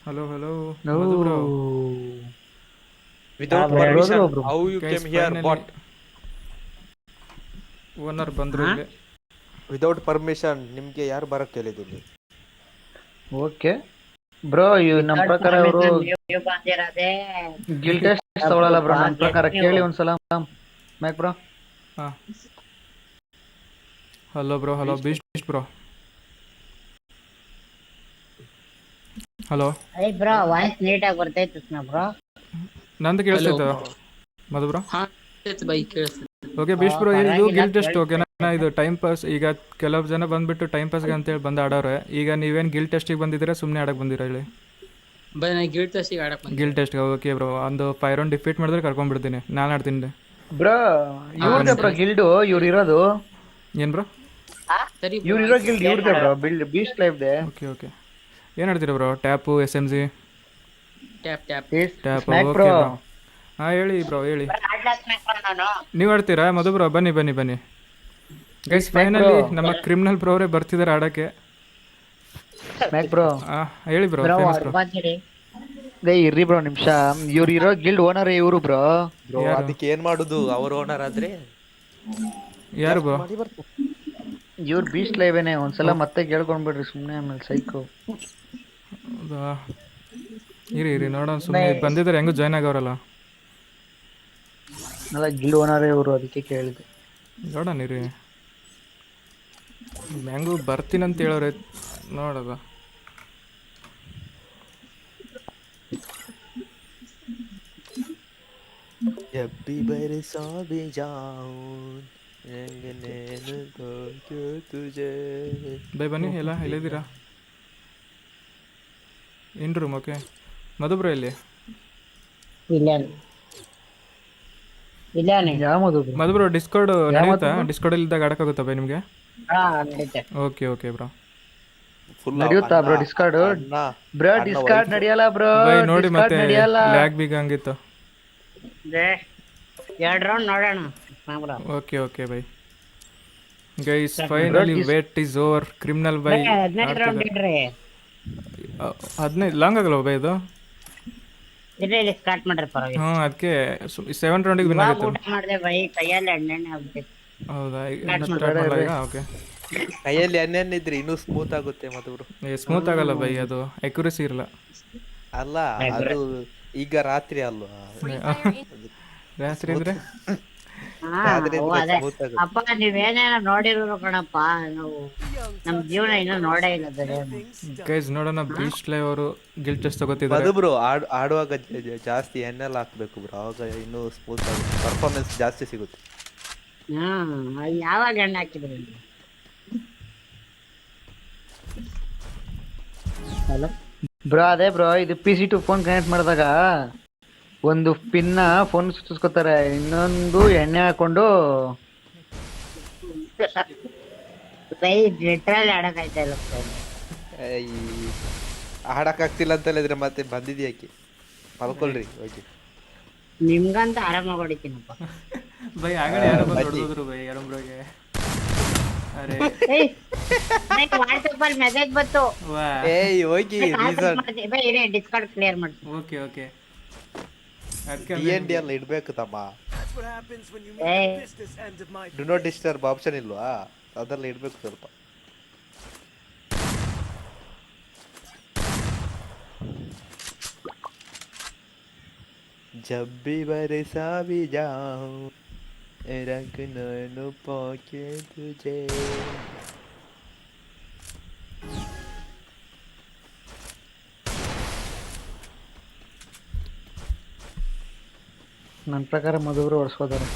Hello, hello, Madhu bro. No. Without Brother permission, ಒಬ್ರು how you Guys, came here? finally What? Owner ಬಂದ್ರು ಹಾ ಇಲ್ಲಿ. Without permission, ನಿಮ್ಗೆ ಯಾರು ಬರಕ್ಕೆ ಹೇಳಿದ್ದು ಇಲ್ಲಿ? ಓಕೆ ಬ್ರೋ ನಮ್ಮ ವಿತೌಟ್ ಪ್ರಕಾರ ಅವರು ಪರ್ಮಿಷನ್ ನೀವು ಬಂದಿರೋದೇ ಗಿಲ್ ಟೆಸ್ಟ್ ತಗೊಳಲ್ಲ ಬ್ರೋ ತಪ್ಪುಪ್ಪ. ನನ್ನ ಗೆಟ್ ಪ್ರಕಾರ ನೀವು ಕೇಳಿ ಒಂದ್ಸಲ ಮ್ಯಾಕ್ ಬ್ರೋ ಹಾ hello bro, hello Beast bro. Hello, ಅದೇ ಬ್ರೋ ವಾಯ್ಸ್ ನೀಟಾಗಿ ಬರ್ತೈತೆ ಬ್ರೋ. ನಂದು ಹಲೋ ಕೇಳಿಸ್ತೈತ ಮಧು ಬ್ರೋ? ಹಾ ಕೇಳ್ತೈತೆ ಬೈ ಕೇಳಿಸ್ತೈತೆ. ಓಕೆ ಬೀಸ್ಟ್ ಬ್ರೋ, ಇದು ಪರವಾಗಿಲ್ಲ ಗಿಲ್ ಟೆಸ್ಟ್ ಓಕೆನಾ? ಕೇಳಿಸ್ತೈತೆ. ಇದು ಟೈಮ್ ಪಾಸ್. ಈಗ ಕೆಲವು ಜನ ಬಂದ್ಬಿಟ್ಟು ಟೈಮ್ ಪಾಸ್ಗೆ ಅಂತೇಳಿ ಬಂದು ಆಡೋರೆ. ಈಗ ನೀವೇನು ಗಿಲ್ ಟೆಸ್ಟಿಗೆ ಬಂದಿದ್ದೀರಾ, ಸುಮ್ಮನೆ ಆಡಕ್ಕೆ ಬಂದಿರಾ ಹೇಳಿ? ಬೈ ನಾ ಗಿಲ್ಟ್ ಟೆಸ್ಟಿಗೆ ಆಡಕ್ ಗಿಲ್ ಬಂದೆ. ಟೆಸ್ಟ್ಗೆ ಓಕೆ ಬ್ರೋ. ಒಂದು 5 ರೌಂಡ್ ಡಿಫೀಟ್ ಮಾಡಿದ್ರೆ ಕರ್ಕೊಂಡ್ಬಿಡ್ತೀನಿ, ನಾನು ಆಡ್ತೀನಿ. ಬ್ರೋ ಇವ್ರದೇ ಬ್ರೋ ಗಿಲ್ಡು ಇವ್ರು ಇರೋದು ಏನು ಬ್ರೋ? ಸರಿ ಇವ್ರು ಇರೋ ಗಿಲ್ಡ್ ಇವ್ರದೇ ಬ್ರೋ ಬಿಲ್ಡ್ ಬೀಸ್ಟ್ ಲೈಫ್ದೆ ಓಕೆ ಓಕೆ. ಏನು ಆಡ್ತೀರಾ bro? Tap, S M G? Tap tap tap smack okay bro bro. ಹಾಂ ಹೇಳಿ ಬ್ರೋ, ಹೇಳಿ. ಆಡ್ಲಾಕ್ಬೇಕು ನಾನು. ನೀವು ಆಡ್ತೀರಾ ಮಧು ಬ್ರೋ? ಬನ್ನಿ ಬನ್ನಿ ಬನ್ನಿ ಗೈಸ್, Smack ಫೈನಲಿ bro. ನಮ್ಮ ಕ್ರಿಮಿನಲ್ ಬ್ರೋ ಅವರೇ ಬರ್ತಿದ್ದಾರೆ ಆಡೋಕ್ಕೆ. ಸ್ಮ್ಯಾಕ್ ಬ್ರೋ ಹೇಳಿ ಬ್ರೋ, ಬ್ರೋ ಫೇಮಸ್ ಬ್ರೋ. ಬಂದಿರಿ. ದೇ ಇರ್ರಿ ಬ್ರೋ ನಿಮಿಷ ಇವ್ರು ಇರೋ ಗಿಲ್ಡ್ ಓನರ್ ಇವರು ಬ್ರೋ ಬ್ರೋ ಯಾರು? ಅದಕ್ಕೆ ಏನ್ ಮಾಡುದು? ಅವ್ರ ಓನರ್ ಆದ್ರೆ ಯಾರು ಬ್ರೋ? ಮಾಡಿ ಬರ್ತಾರೆ. ಇವ್ರು ಬೀಸ್ಟ್ ಲೈವೇನೆ ಒಂದ್ಸಲ ಮತ್ತೆ ಕೇಳ್ಕೊಂಡ್ಬಿಡ್ರಿ ಸುಮ್ಮನೆ ಆಮೇಲೆ ಸೈಕು ಹೌದಾ? ಇರಿ ಇರಿ ನೋಡೋಣ, ಸುಮ್ಮನೆ ಬಂದಿದ್ದಾರೆ, ಹೆಂಗೂ ಜಾಯ್ನ್ ಆಗೋರಲ್ಲ. ಅಲ್ಲ ಗಿಲ್ಡ್ ಓನರೇ ಇವರು ಅದಕ್ಕೆ ಕೇಳಿದೆ ನೋಡೋಣ ಇರಿ, ಹೆಂಗೂ ಬರ್ತೀನಂತ ಹೇಳೋರೆ, ನೋಡೋದ. जब भी बरसा भी जाऊं रंग नैन को क्यों तुझे ಬೈ ಬನ್ನಿ, ಎಲ್ಲ ಎಲ್ಲಿದ್ದೀರಾ? ಇನ್ ರೂಮ್ ಓಕೆ. ಮಧು ಬ್ರೋ ಎಲ್ಲಿ? ಇಲ್ಲೇನು ಇಲ್ಲೇನೆ. ಯಾಮದು ಬ್ರೋ ಮಧು ಬ್ರೋ ಡಿಸ್ಕೌಡ್ ಯಾವ ನಡೆಯುತ್ತಾ? ಮಧು? ಡಿಸ್ಕೌಡಲ್ಲಿ ಇದ್ದಾಗ ಆಡೋಕ್ಕಾಗುತ್ತಾ ಬೈ ನಿಮಗೆ? ಹಾ ನಡೀತೆ. Okay okay bro. ಫುಲ್ ನಡೆಯುತ್ತಾ ಬ್ರೋ ಡಿಸ್ಕಾರ್ಡ್ ಬ್ರೋ ಡಿಸ್ಕಾರ್ಡ್ ನಡೆಯಲ್ಲ ಬ್ರೋ ಬೈ ನೋಡಿ, ಡಿಸ್ಕಾರ್ಡ್ ಮತ್ತೆ ನಡೆಯಲ್ಲ ಲ್ಯಾಗ್ ಬೀಗ ಹಂಗಿತ್ತು. ಎರಡು ರೌಂಡ್ ನೋಡೋಣ ಬ್ರೋ. ಓಕೆ ಓಕೆ ಬೈ. Guys finally wait is over. Criminal ಬೈ 15 ರೌಂಡ್ ಇಡ್ರಿ. 15 ಲಾಂಗ್ ಆಗಲ್ಲ ಬೈ ಇದು? ಇಲ್ಲಿ ಸ್ಟಾರ್ಟ್ ಮಾಡ್ರಿ ಪರವಾಗಿಲ್ಲ. ಹ್ಞೂ, ಅದಕ್ಕೆ 7 ರೌಂಡಿಗೆ ವಿನ್ ಇವಾಗ ಆಗುತ್ತೆ. ಊಟ ಮಾಡಿದೆ ಬೈ, ಕೈಯಲ್ಲಿ ಎಣ್ಣೆಣ್ಣೆ ಆಗ್ಬಿಟ್ಟಿತ್ತು. ಹೌದಾ? Start ಸ್ಟಾರ್ಟ್ ಮಾಡಲ್ಲ ಈಗ? ಓಕೆ. ಕೈಯಲ್ಲಿ ಎಣ್ಣೆಣ್ಣಿದ್ರೆ ಇನ್ನೂ ಸ್ಮೂತ್ ಆಗುತ್ತೆ ಮಧುರು. ಸ್ಮೂತ್ ಆಗಲ್ಲ ಬೈ, ಅದು ಅಕ್ಯುರಸಿ ಇರಲ್ಲ. ಅಲ್ಲ ಅದು ಈಗ ರಾತ್ರಿ ಅಲ್ವಾ? ರಾತ್ರಿ ಅಂದ್ರೆ ಹಾ ರಾತ್ರಿ ಓ, ಇದ್ರೆ ಅದೇ ಸ್ಮೂತ್ ಆಗುತ್ತೆ. ಅಪ್ಪ ನೀವೇನೇನೋ ನೋಡಿರೋರು ಕಣಪ್ಪ, ನಾವು ನಮ್ ಜೀವನ ಇನ್ನೂ ನೋಡೇ ಇಲ್ಲ ಬೇರೆ. ಗೈಸ್ ನೋಡೋಣ, ಬೀಸ್ಟ್ ಲೈವ್ ಅವರು ಗಿಲ್ ಟೆಸ್ಟ್ ತಗೋತಿದ್ದಾರೆ. ಮಧು ಬ್ರೋ ಆಡುವಾಗ ಜಾಸ್ತಿ ಎಣ್ಣೆಲ್ಲ ಹಾಕ್ಬೇಕು ಬ್ರೋ, ಅವಾಗ ಇನ್ನೂ ಸ್ಮೂತ್ ಆಗುತ್ತೆ, ಪರ್ಫಾರ್ಮೆನ್ಸ್ ಜಾಸ್ತಿ ಸಿಗುತ್ತೆ. ಯಾವಾಗ ಎಣ್ಣೆ ಹಾಕಿದ್ರಿ? ಹಲೋ ಬ್ರೋ ಅದೇ ಬ್ರೋ ಇದು PC2 ಫೋನ್ ಕನೆಕ್ಟ್ ಮಾಡಿದಾಗ ಒಂದು ಪಿನ್ನ ಫೋನ್ ಸುತ್ತಿಸ್ಕೊತಾರೆ, ಇನ್ನೊಂದು ಎಣ್ಣೆ ಹಾಕೊಂಡು ಬೈ ಲಿಟ್ರಲಿ ಆಡಕ್ಕಾಯ್ತಾ ಇಲ್ಲ sir. ಈ ಆಡಕ್ಕಾಗ್ತಿಲ್ಲ ಅಂತ ಹೇಳಿದ್ರೆ ಮತ್ತೆ ಬಂದಿದ್ಯಾಕೆ? ಮಲ್ಕೊಳ್ರಿ ಹೋಗಿ. ನಿಮ್ಗಂತ ಆರಾಮಾಗಿ ಹೊಡಿತೀನಪ್ಪ. ಬೈ ಆಗಲೇ ಯಾರೋ ಬಂದು ಹೊಡೆದ್ರು ಬೈ ಯಾರೊಬ್ರಿಗೆ. ಅರೆ ವಾಟ್ಸಪ್ ಅಲ್ಲಿ ಮೆಸೇಜ್ ಬಂತು. ವಾ, ಏಯ್ ಹೋಗಿ ರೀಸನ್ ಬೈ ಇರೇ ಡಿಸ್ಕಾರ್ಡ್ ಕ್ಲಿಯರ್ ಮಾಡ್ತೀನಿ. Okay okay. ಅದಕ್ಕೆ DND ಎಲ್ಲ ಇಡ್ಬೇಕು ತಮ್ಮ. ಏಯ್ ಡು ನಾಟ್ ಡಿಸ್ಟರ್ಬ್ ಆಪ್ಷನ್ ಇಲ್ವಾ? ಅದೆಲ್ಲ ಇಡ್ಬೇಕು ಸ್ವಲ್ಪ. जब भी बरसा भी जाऊं रंग नैन पाके तुझे ನನ್ನ ಪ್ರಕಾರ ಮಧುವರು ಓಡಿಸ್ಕೋತಾರೆ.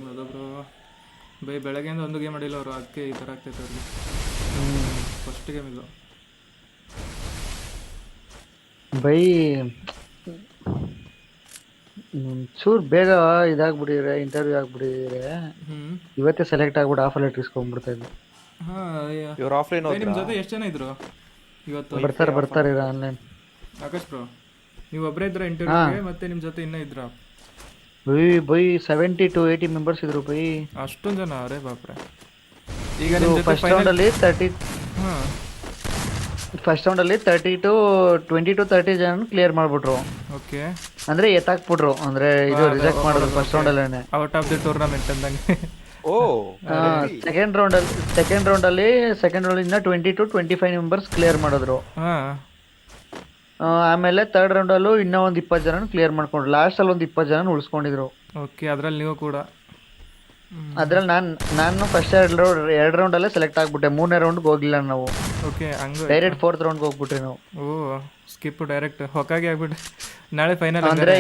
ಅದೊಬ್ರು ಬೈ ಬೆಳಗ್ಗೆಯಿಂದ ಒಂದು ಗೇಮ್ ಆಡಿಲ್ಲ ಅವರು, ಅದಕ್ಕೆ ಈ ಥರ ಆಗ್ತೈತೆ ಅವ್ರಿಗೆ. ಫಸ್ಟ್ ಗೇಮ್ ಇದು. ಬೈ ಚೂರು ಬೇಗ ಇದಾಗ್ಬಿಟ್ಟಿದ್ರೆ, ಇಂಟರ್ವ್ಯೂ ಆಗ್ಬಿಟ್ಟಿದ್ರೆ ಇವತ್ತೇ ಸೆಲೆಕ್ಟ್ ಆಗ್ಬಿಟ್ಟು ಆಫರ್ ಲೆಟರ್ ಇಸ್ಕೊಂಡ್ಬಿಡ್ತಾ ಇದ್ದೆ. ಹಾಂ, ಇವ್ರು ಆಫ್ಲೈನ್ ನಿಮ್ಮ ಜೊತೆ ಎಷ್ಟು ಜನ ಇದ್ರು ಇವತ್ತು? ಬರ್ತಾರೆ ಆನ್ಲೈನ್. ಆಕಾಶ್ ಬ್ರೋ, ನೀವು ಒಬ್ಬರೇ ಇದ್ರ ಇಂಟರ್ವ್ಯೂಗೆ, ಮತ್ತೆ ನಿಮ್ಮ ಜೊತೆ ಇನ್ನೂ ಇದ್ರ? ಬೈ 70 to 80 ಮೆಂಬರ್ಸ್ ಇದ್ರು ಬೈ. ಅಷ್ಟೊಂದು ಜನ? ಅರೇ ಬಾಪ್ರೆ. ಈಗ ನಿಮ್ಮ ಜೊತೆ ಫಸ್ಟ್ ರೌಂಡ್ ಅಲ್ಲಿ 30. ಹಾಂ, ಫಸ್ಟ್ ರೌಂಡಲ್ಲಿ 20 to 30 ಜನ ಕ್ಲಿಯರ್ ಮಾಡ್ಬಿಟ್ರು. ಓಕೆ, ಅಂದ್ರೆ ಎತ್ತಾಕ್ಬಿಟ್ರು, ಅಂದ್ರೆ ಇದು ರಿಜೆಕ್ಟ್ ಮಾಡಿದ್ರು ಫಸ್ಟ್ ರೌಂಡಲ್ಲೇ. ಔಟ್ ಆಫ್ ದಿ ಟೂರ್ನಮೆಂಟ್ ಅಂದಂಗೆ. ಓ ಸೆಕೆಂಡ್ ರೌಂಡಲ್ಲಿ ಇಂದ 20 to 25 ಮೆಂಬರ್ಸ್ ಕ್ಲಿಯರ್ ಮಾಡಿದ್ರು. ಹಾಂ, ಆಮೇಲೆ ಥರ್ಡ್ ರೌಂಡಲ್ಲೂ ಇನ್ನೂ ಒಂದು 20 ಜನ ಕ್ಲಿಯರ್ ಮಾಡ್ಕೊಂಡ್ರು. ಲಾಸ್ಟಲ್ಲಿ ಒಂದು 20 ಜನ ಉಳಿಸ್ಕೊಂಡಿದ್ರು. ಓಕೆ, ಅದ್ರಲ್ಲಿ ನೀವು ಕೂಡ. ಅದ್ರಲ್ಲಿ ನಾನು ಫಸ್ಟ್ ಎರಡು ರೌಂಡಲ್ಲೇ ಸೆಲೆಕ್ಟ್ ಆಗ್ಬಿಟ್ಟೆ. ಮೂರನೇ ರೌಂಡ್ಗೆ ಹೋಗಿಲ್ಲ ನಾವು, ಓಕೆ, ಹಂಗೆ ಡೈರೆಕ್ಟ್ ಫೋರ್ತ್ ರೌಂಡ್ಗೆ ಹೋಗ್ಬಿಟ್ರಿ ನಾವು. ಓ ಸ್ಕಿಪ್ ಡೈರೆಕ್ಟ್ ಹೊಕ್ಕಾಗಿ ಆಗ್ಬಿಟ್ಟು ನಾಳೆ ಫೈನಲ್ ಅಂದ್ರೆ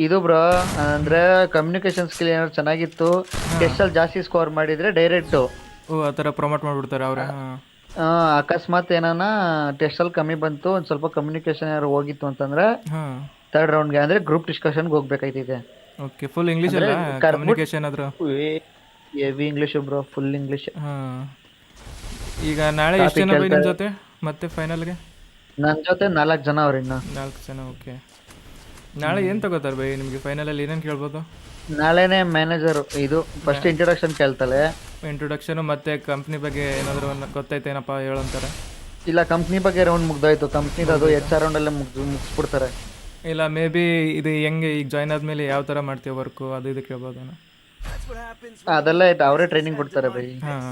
ಇದು ಬ್ರೋ, ಅಂದ್ರೆ ಕಮ್ಯುನಿಕೇಶನ್ ಸ್ಕಿಲ್ ಏನಾದ್ರು ಚೆನ್ನಾಗಿತ್ತು, ಟೆಸ್ಟಲ್ಲಿ ಜಾಸ್ತಿ ಸ್ಕೋರ್ ಮಾಡಿದ್ರೆ ಡೈರೆಕ್ಟು ಓ ಆ ಥರ ಪ್ರಮೋಟ್ ಮಾಡಿಬಿಡ್ತಾರೆ ಅವರೇ. ಅಕಸ್ಮಾತ್ ಏನಾನ ಟೆಸ್ಟಲ್ಲಿ ಕಮ್ಮಿ ಬಂತು, ಒಂದು ಸ್ವಲ್ಪ ಕಮ್ಯುನಿಕೇಶನ್ ಏನಾದ್ರು ಹೋಗಿತ್ತು ಅಂತಂದ್ರೆ ಹಾಂ, ಥರ್ಡ್ ರೌಂಡ್ಗೆ ಅಂದ್ರೆ ಗ್ರೂಪ್ ಡಿಸ್ಕಷನ್ಗೆ ಹೋಗ್ಬೇಕಾಯ್ತೈತೆ. ಓಕೆ, ಫುಲ್ ಇಂಗ್ಲೀಷ್ ಅಲ್ಲ ಕಮ್ಯುನಿಕೇಶನ್ ಆದ್ರು. Heavy English bro, full English. ಹಾಂ, ಈಗ ನಾಳೆ ಎಷ್ಟು ಜನ ಬೈ ನಿಮ್ಮ ಜೊತೆ ಮತ್ತೆ ಫೈನಲ್ಗೆ? ನನ್ನ ಜೊತೆ 4 ಜನ ಅವ್ರು ಇನ್ನು. 4 ಜನ. ಓಕೆ, ನಾಳೆ ಏನು ತಗೋತಾರೆ ಬೈ ನಿಮಗೆ ಫೈನಲಲ್ಲಿ? ಏನೇನು ಕೇಳ್ಬೋದು? ನಾಳೆನೇ ಮ್ಯಾನೇಜರ್ ಇದು ಫಸ್ಟ್ ಇಂಟ್ರೊಡಕ್ಷನ್ ಕೇಳ್ತಾಳೆ. ಇಂಟ್ರೊಡಕ್ಷನು ಮತ್ತು ಕಂಪ್ನಿ ಬಗ್ಗೆ ಏನಾದರೂ ಗೊತ್ತೈತೇನಪ್ಪ ಹೇಳಂತಾರೆ. ಇಲ್ಲ, ಕಂಪ್ನಿ ಬಗ್ಗೆ ರೌಂಡ್ ಮುಗ್ದೋಯ್ತು. ಕಂಪ್ನಿದು ಅದು HR ರೌಂಡಲ್ಲೇ ಮುಗಿಸ್ಬಿಡ್ತಾರೆ. ಇಲ್ಲ ಮೇ ಬಿ ಇದು ಹೆಂಗೆ ಈಗ ಜಾಯ್ನ್ ಆದಮೇಲೆ ಯಾವ ಥರ ಮಾಡ್ತೀವಿ ವರ್ಕು ಅದು ಇದು ಕೇಳ್ಬೋದೇನೋ. ಅದೆಲ್ಲ ಅವರೇ ಟ್ರೈನಿಂಗ್ ಕೊಡ್ತಾರೆ ಬೈ. ಹಾಂ,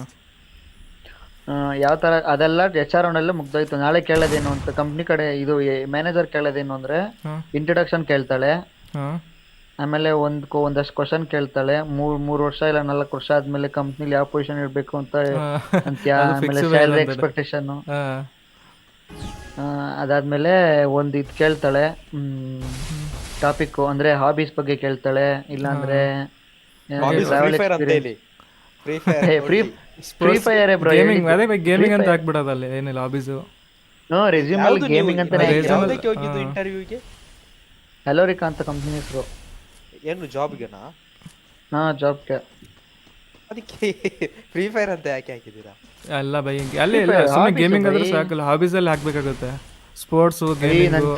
ಯಾವ ಥರ ಅದೆಲ್ಲ HR ರೌಂಡಲ್ಲೇ ಮುಗ್ದೋಯ್ತು. ನಾಳೆ ಕೇಳೋದೇನು ಅಂತ ಕಂಪ್ನಿ ಕಡೆ ಇದು ಮ್ಯಾನೇಜರ್ ಕೇಳೋದೇನು ಅಂದರೆ ಹಾಂ, ಇಂಟ್ರೊಡಕ್ಷನ್ ಕೇಳ್ತಾಳೆ. ಹಾಂ, ಆಮೇಲೆ ಒಂದಷ್ಟು ಕ್ವಶನ್ ಕೇಳ್ತಾಳೆ. 3 ವರ್ಷ ಇಲ್ಲ 4 ವರ್ಷ ಆದ್ಮೇಲೆ ಕಂಪ್ನಿಲಿ ಯಾವ ಪೊಸಿಷನ್ ಇರಬೇಕು ಅಂತ ಅಂತ್ಯ. ಆಮೇಲೆ ಸ್ಯಾಲರಿ ಎಕ್ಸ್ಪೆಕ್ಟೇಷನ್. ಹಾಂ, ಅದಾದ್ಮೇಲೆ ಒಂದು ಇದು ಕೇಳ್ತಾಳೆ, ಟಾಪಿಕ್ ಅಂದ್ರೆ ಹಾಬೀಸ್ ಬಗ್ಗೆ ಕೇಳ್ತಾಳೆ. ಇಲ್ಲಾಂದ್ರೆ ಫ್ರೀ ಫೈರ್ ಬ್ರೋ. ಗೇಮಿಂಗ್ ಅದೇ ಬೈ ಗೇಮಿಂಗ್ ಅಂತ ಹಾಕ್ಬಿಡೋದಲ್ಲಿ ಏನಿಲ್ಲ ಹಾಬೀಸು. ರೆಸ್ಯೂಮ್ ಅಲ್ಲಿ ಗೇಮಿಂಗ್ ಅಂತಾನೆ. ಯಾವುದಕ್ಕೆ ಹೋಗಿದ್ದು ಇಂಟರ್ವ್ಯೂಗೆ? ಹೆಲೋರಿಕಾ ಅಂತ ಕಂಪ್ನಿ ಹೆಸರು. ಏನು ಜಾಬ್ಗೆನಾ? ಜಾಬ್ಗೆ. ಅದಕ್ಕೆ ಫ್ರೀ ಫೈರ್ ಅಂತ ಯಾಕೆ ಹಾಕಿದ್ದೀರಾ? ಅಲ್ಲ ಬೈ ಅಲ್ಲಿ ಇಲ್ಲ, ಸುಮ್ಮನೆ ಗೇಮಿಂಗ್ ಆದ್ರೆ ಸಾಕಲ್ಲ, ಹಾಬೀಸಲ್ಲಿ ಹಾಕ್ಬೇಕಾಗುತ್ತೆ. Sports, gaming.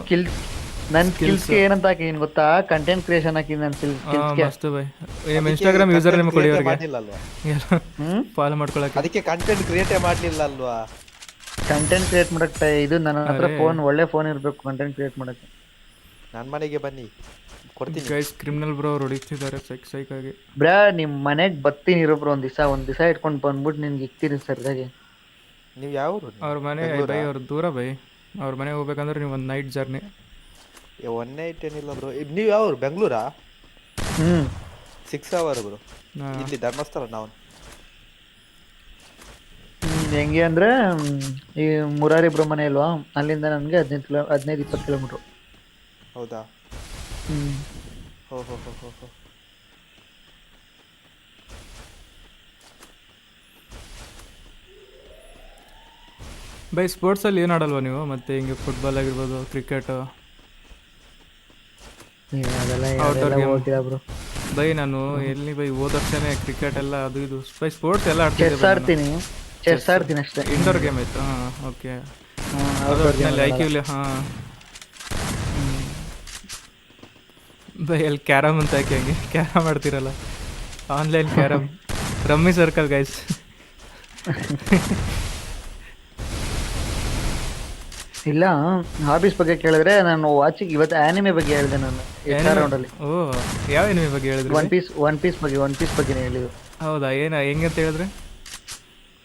ನನ್ನ ಸ್ಕಿಲ್ಸ್ಗೆ ಏನಂತ ಹಾಕಿದೀನಿ ಗೊತ್ತಾ? ಕಂಟೆಂಟ್ ಕ್ರಿಯೇಷನ್ ಹಾಕಿದೀನಿ ನನ್ನ ಸ್ಕಿಲ್ಸ್ಗೆ. ಮಸ್ತ್ ಬೈ. ಇನ್ಸ್ಟಾಗ್ರಾಮ್ ಯೂಸರ್ ನೇಮ್ ಕೊಡಿ ಅವರಿಗೆ ಮಾಡ್ಲಿಲ್ಲಲ್ವಾ? ಫಾಲೋ ಮಾಡ್ಕೊಳಕ್ಕೆ. ಅದಕ್ಕೆ ಕಂಟೆಂಟ್ ಕ್ರಿಯೇಟ್ ಮಾಡ್ಲಿಲ್ಲ ಅಲ್ವಾ? ಕಂಟೆಂಟ್ ಕ್ರಿಯೇಟ್ ಮಾಡಕ್ಕೆ ಇದು ನನ್ನ ಹತ್ರ ಒಳ್ಳೆ ಫೋನ್ ಇರಬೇಕು ಕಂಟೆಂಟ್ ಕ್ರಿಯೇಟ್ ಮಾಡಕ್ಕೆ. ನನ್ನ ಮನೆಗೆ ಬನ್ನಿ, ಕೊಡ್ತೀನಿ. ಗೈಸ್ ಕ್ರಿಮಿನಲ್ ಬ್ರೋ ಅವ್ರು ಹೊಡಿತಿದ್ದಾರೆ ಸೈಕ್ ಆಗಿ. ಬ್ರಾ ನಿಮ್ಮ ಮನೆಗೆ ಬರ್ತೀನಿ ಇರೋ ಬ್ರೋ. ಒಂದ್ ದಿವಸ ಇಟ್ಕೊಂಡು ಬಂದ್ಬಿಟ್ಟು ನಿನ್ಗೆ ಇಕ್ತೀನಿ ಸರ್ದಾಗೆ. ನೀವು ಯಾವ ಊರು? ಅವ್ರ ಮನೆ ಬೈ, ಅವ್ರ ದೂರ ಬೈ. ಅವ್ರ ಮನೆಗೆ ಹೋಗ್ಬೇಕಂದ್ರೆ ನೀವು ಒಂದು ನೈಟ್ ಜರ್ನಿ. 1 ನೈಟ್ ಏನಿಲ್ಲ ಬ್ರೋ. ನೀವು ಯಾವ ಊರು? ಬೆಂಗಳೂರಾ? 6 hours ಬ್ರೋ. ಇಲ್ಲಿ ಧರ್ಮಸ್ಥಳ. ನಾವು ಹೆಂಗೆ ಅಂದ್ರೆ ಈ ಮುರಾರಿ ಬ್ರಹ್ಮಣ್ಯ ಇಲ್ವಾ, ಅಲ್ಲಿಂದ ನನಗೆ 15-20 ಕಿಲೋಮೀಟ್ರು. ಹೌದಾ? ಹೋ ಹೋ ಹೋ ಹೋ ಹೋ. ಬೈ ಸ್ಪೋರ್ಟ್ಸಲ್ಲಿ ಏನು ಆಡಲ್ವಾ ನೀವು? ಮತ್ತೆ ಹಿಂಗೆ ಫುಟ್ಬಾಲ್ ಆಗಿರ್ಬೋದು, ಕ್ರಿಕೆಟು, ಔಟ್ಡೋರ್ ಗೇಮ್? ಬೈ ನಾನು ಎಲ್ಲಿ ಬೈ ಹೋದ ವರ್ಷನೇ ಕ್ರಿಕೆಟ್ ಎಲ್ಲ ಅದು ಇದು ಬೈ ಸ್ಪೋರ್ಟ್ಸ್ ಎಲ್ಲ ಆಡ್ತೀನಿ. ಚೆಸ್ ಆಡ್ತೀನಿ ಅಷ್ಟೇ. ಇಂಡೋರ್ ಗೇಮ್ ಆಯ್ತು. ಹಾಂ, ಓಕೆ. ಅದು ಒಟ್ಟಿನಲ್ಲಿ ಐಕ್ಯೂಲಿ. ಹಾಂ ಬೈ ಅಲ್ಲಿ ಕ್ಯಾರಮ್ ಅಂತ ಹಾಕಿ ಹಂಗೆ ಕ್ಯಾರಮ್ ಆಡ್ತಿರಲ್ಲ, online carrom, rummy circle guys. ಇಲ್ಲ, ಹಾಬೀಸ್ ಬಗ್ಗೆ ಕೇಳಿದ್ರೆ ನಾನು ವಾಚಿಗೆ ಇವತ್ತು ಆನಿಮೆ ಬಗ್ಗೆ ಹೇಳಿದೆ ನಾನು ರೌಂಡಲ್ಲಿ. ಓ ಯಾವ ಆನಿಮೆ ಬಗ್ಗೆ ಹೇಳಿದ್ರಿ? ಒನ್ ಪೀಸ್ ಬಗ್ಗೆ ಹೇಳಿದ್ರು. ಹೌದಾ? ಹೆಂಗಂತ ಹೇಳಿದ್ರೆ?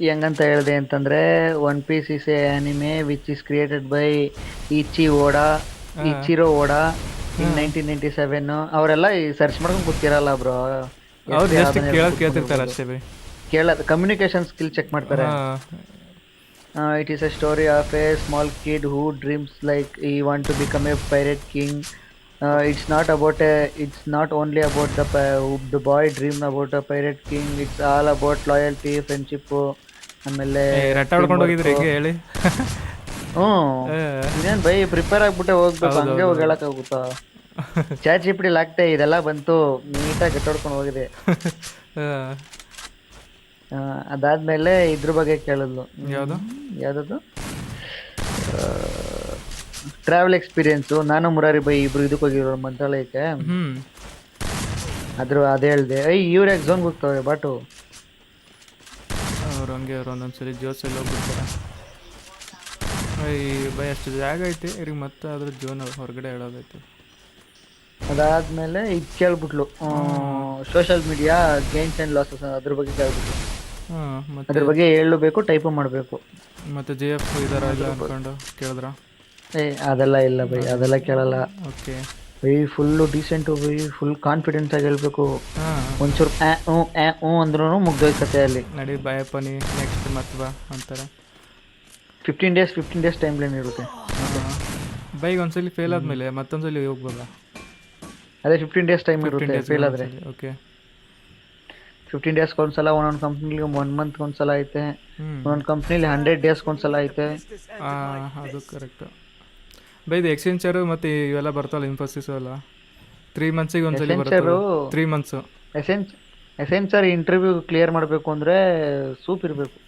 ಹೆಂಗಂತ ಹೇಳಿದೆ ಅಂತಂದ್ರೆ, One Piece is a anime which is created by Ichiro Oda in 1997. ಅವರೆಲ್ಲ ಸರ್ಚ್ ಮಾಡ್ಕೊಂಡು ಗೊತ್ತಿರಲ್ಲ ಬ್ರೋ. ಹೌದು, ಎಷ್ಟು ಕೇಳ್ತಿರ್ತಾರೆ ಅಷ್ಟೇ ಬೈ. ಕಮ್ಯುನಿಕೇಶನ್ ಸ್ಕಿಲ್ ಚೆಕ್ ಮಾಡ್ತಾರೆ. It is a story of a small kid who dreams like he want to become a pirate king. It's not only about the boy dream about a pirate king. It's all about loyalty, friendship. ಆಮೇಲೆ ರಟ್ಟ ಹೊಡ್ಕೊಂಡು ಹೋಗಿದ್ರಿ ಹೇಗೆ ಹೇಳಿ? ಇನ್ನೇನು by prepare ಆಗ್ಬಿಟ್ಟೆ ಹೋಗ್ಬೇಕು, ಹಂಗೆ ಹೋಗಿ ಹೇಳಕ್ಕಾಗುತ್ತಾ? ಚಾಟ್ ಜಿಪಿಟಿ ಲಾಕ್ತೆ ಇದೆಲ್ಲ ಬಂತು, ನೀಟಾಗಿ ಗಟ್ಟೋಡ್ಕೊಂಡು ಹೋಗಿದೆ. ಅದಾದ್ಮೇಲೆ ಇದ್ರ ಬಗ್ಗೆ ಕೇಳಿದ್ಲು. ಯಾವ್ದು ಟ್ರಾವೆಲ್ ಎಕ್ಸ್ಪೀರಿಯನ್ಸು. ನಾನು ಮುರಾರಿ ಬೈ ಇಬ್ರು ಇದಕ್ಕೆ ಹೋಗಿರೋ ಮಂತ್ರಾಲಯಕ್ಕೆ. ಅದೇ ಹೇಳ್ದೆ. ಇವ್ರ ಎಕ್ಸಾಮ್ಗೆ ಹೋಗ್ತವ್ರೆ ಬಾಟು. ಅವ್ರು ಹಂಗೆ ಒಂದೊಂದ್ಸಲಿ ಜೋಸಲ್ಲಿ ಹೋಗ್ಬಿಡ್ತಾರೆ. ಬೈ ಅಷ್ಟು ಜಾಗ ಐತಿ ಈಗ ಮತ್ತೆ ಅದ್ರ ಜೋನ್ ಹೊರಗಡೆ ಹೇಳೋದೈತಿ. ಅದಾದ್ಮೇಲೆ ಇದು ಕೇಳ್ಬಿಟ್ಲು social media gains and losses ಅದ್ರ ಬಗ್ಗೆ ಕೇಳ್ಬಿಟ್ಲು. ಹಾಂ ಮತ್ತೆ ಅದ್ರ ಬಗ್ಗೆ ಹೇಳಬೇಕು, ಟೈಪು ಮಾಡಬೇಕು. ಮತ್ತೆ ಜೆ ಎಫ್ ಇದಾರ ಇಲ್ಲ ಅನ್ಕೊಂಡು ಕೇಳಿದ್ರ? ಅದೆಲ್ಲ ಇಲ್ಲ ಬೈ, ಅದೆಲ್ಲ ಕೇಳಲ್ಲ okay. By. Full decent by, full confidence ಆಗಿ ಹೇಳ್ಬೇಕು. ಹಾಂ ಒಂಚೂರು ಅಂದ್ರೂ ಮುಗ್ದೋಯ್ತು ಕತೆ ಅಲ್ಲಿ. ನಡಿ ಬಾಯಪ್ಪನಿ ನೆಕ್ಸ್ಟ್ ಮತ್ತೆ ಬಾ ಅಂತಾರೆ. 15 ಡೇಸ್ ಟೈಮ್ ಲೈನ್ ಇರುತ್ತೆ. ಬೈಕ್ ಒಂದ್ಸಲಿ ಫೇಲ್ ಆದಮೇಲೆ ಮತ್ತೊಂದ್ಸಲಿ ಹೋಗ್ಬೋದಾ? ಅದೇ 15 ಡೇಸ್ ಟೈಮ್ ಇರುತ್ತೆ ಫೇಲ್ ಆದರೆ. ಓಕೆ. 15 ಡೇಸ್ಗೆ ಒಂದ್ಸಲ, ಒಂದೊಂದು ಕಂಪ್ನಿಲಿ 1 ಮಂತ್ಗೆ ಒಂದ್ಸಲ ಐತೆ, ಹ್ಞೂ ಒಂದೊಂದು ಕಂಪ್ನಿಲಿ 100 ಡೇಸ್ಗೆ ಒಂದ್ಸಲ ಐತೆ. ಅದು ಕರೆಕ್ಟು. ಬೈ ಇದು ಎಕ್ಸ್ಚೇಂಜರು ಮತ್ತು ಇವೆಲ್ಲ ಬರ್ತಾವಲ್ಲ ಇನ್ಫೋಸಿಸ್ ಎಲ್ಲ 3 ಮಂತ್ಸಿಗೆ ಒಂದ್ಸಲಿ ಬರುತ್ತೆ. 3 ಮಂತ್ಸು ಎಸೆನ್ಸರ್ ಇಂಟರ್ವ್ಯೂ ಕ್ಲಿಯರ್ ಮಾಡಬೇಕು ಅಂದರೆ ಸೂಪ್ ಇರಬೇಕು.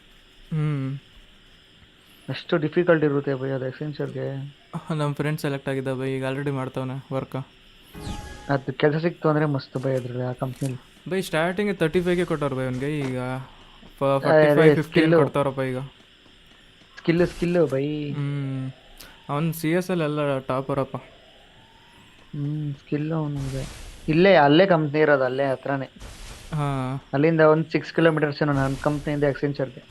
ಅಷ್ಟು ಡಿಫಿಕಲ್ಟ್ ಇರುತ್ತೆ ಬೈ ಅದು ಎಸೆನ್ಸರ್ಗೆ. ನಮ್ಮ ಫ್ರೆಂಡ್ ಸೆಲೆಕ್ಟ್ ಆಗಿದ್ದ ಬೈ, ಈಗ ಆಲ್ರೆಡಿ ಮಾಡ್ತಾವನೆ ವರ್ಕ. ಅದು ಕೆಲಸ ಸಿಕ್ತು ಅಂದರೆ ಮಸ್ತ್ ಬೈ ಅದ್ರಲ್ಲಿ ಆ ಕಂಪ್ನಿಲಿ. ಬೈ ಸ್ಟಾರ್ಟಿಂಗ್ 35ಗೆ ಕೊಟ್ಟವ್ರು ಬೈ ಅವನಿಗೆ, ಈಗ 45-50 ಕೊಡ್ತಾರಪ್ಪ ಈಗ. Skill by. ಅವ್ನು CS ಎಲ್ಲ ಟಾಪರಪ್ಪ. ಸ್ಕಿಲ್ಲು ಅವನಿಗೆ. ಅಲ್ಲೇ ಕಂಪ್ನಿ ಇರೋದು, ಅಲ್ಲೇ ಹತ್ರನೇ. ಹಾಂ, ಅಲ್ಲಿಂದ ಒಂದು 6 ಕಿಲೋಮೀಟರ್ಸ್ ಏನೋ ನನ್ನ ಕಂಪ್ನಿಯಿಂದ ಎಕ್ಸೆಂಚರ್ಗೆ.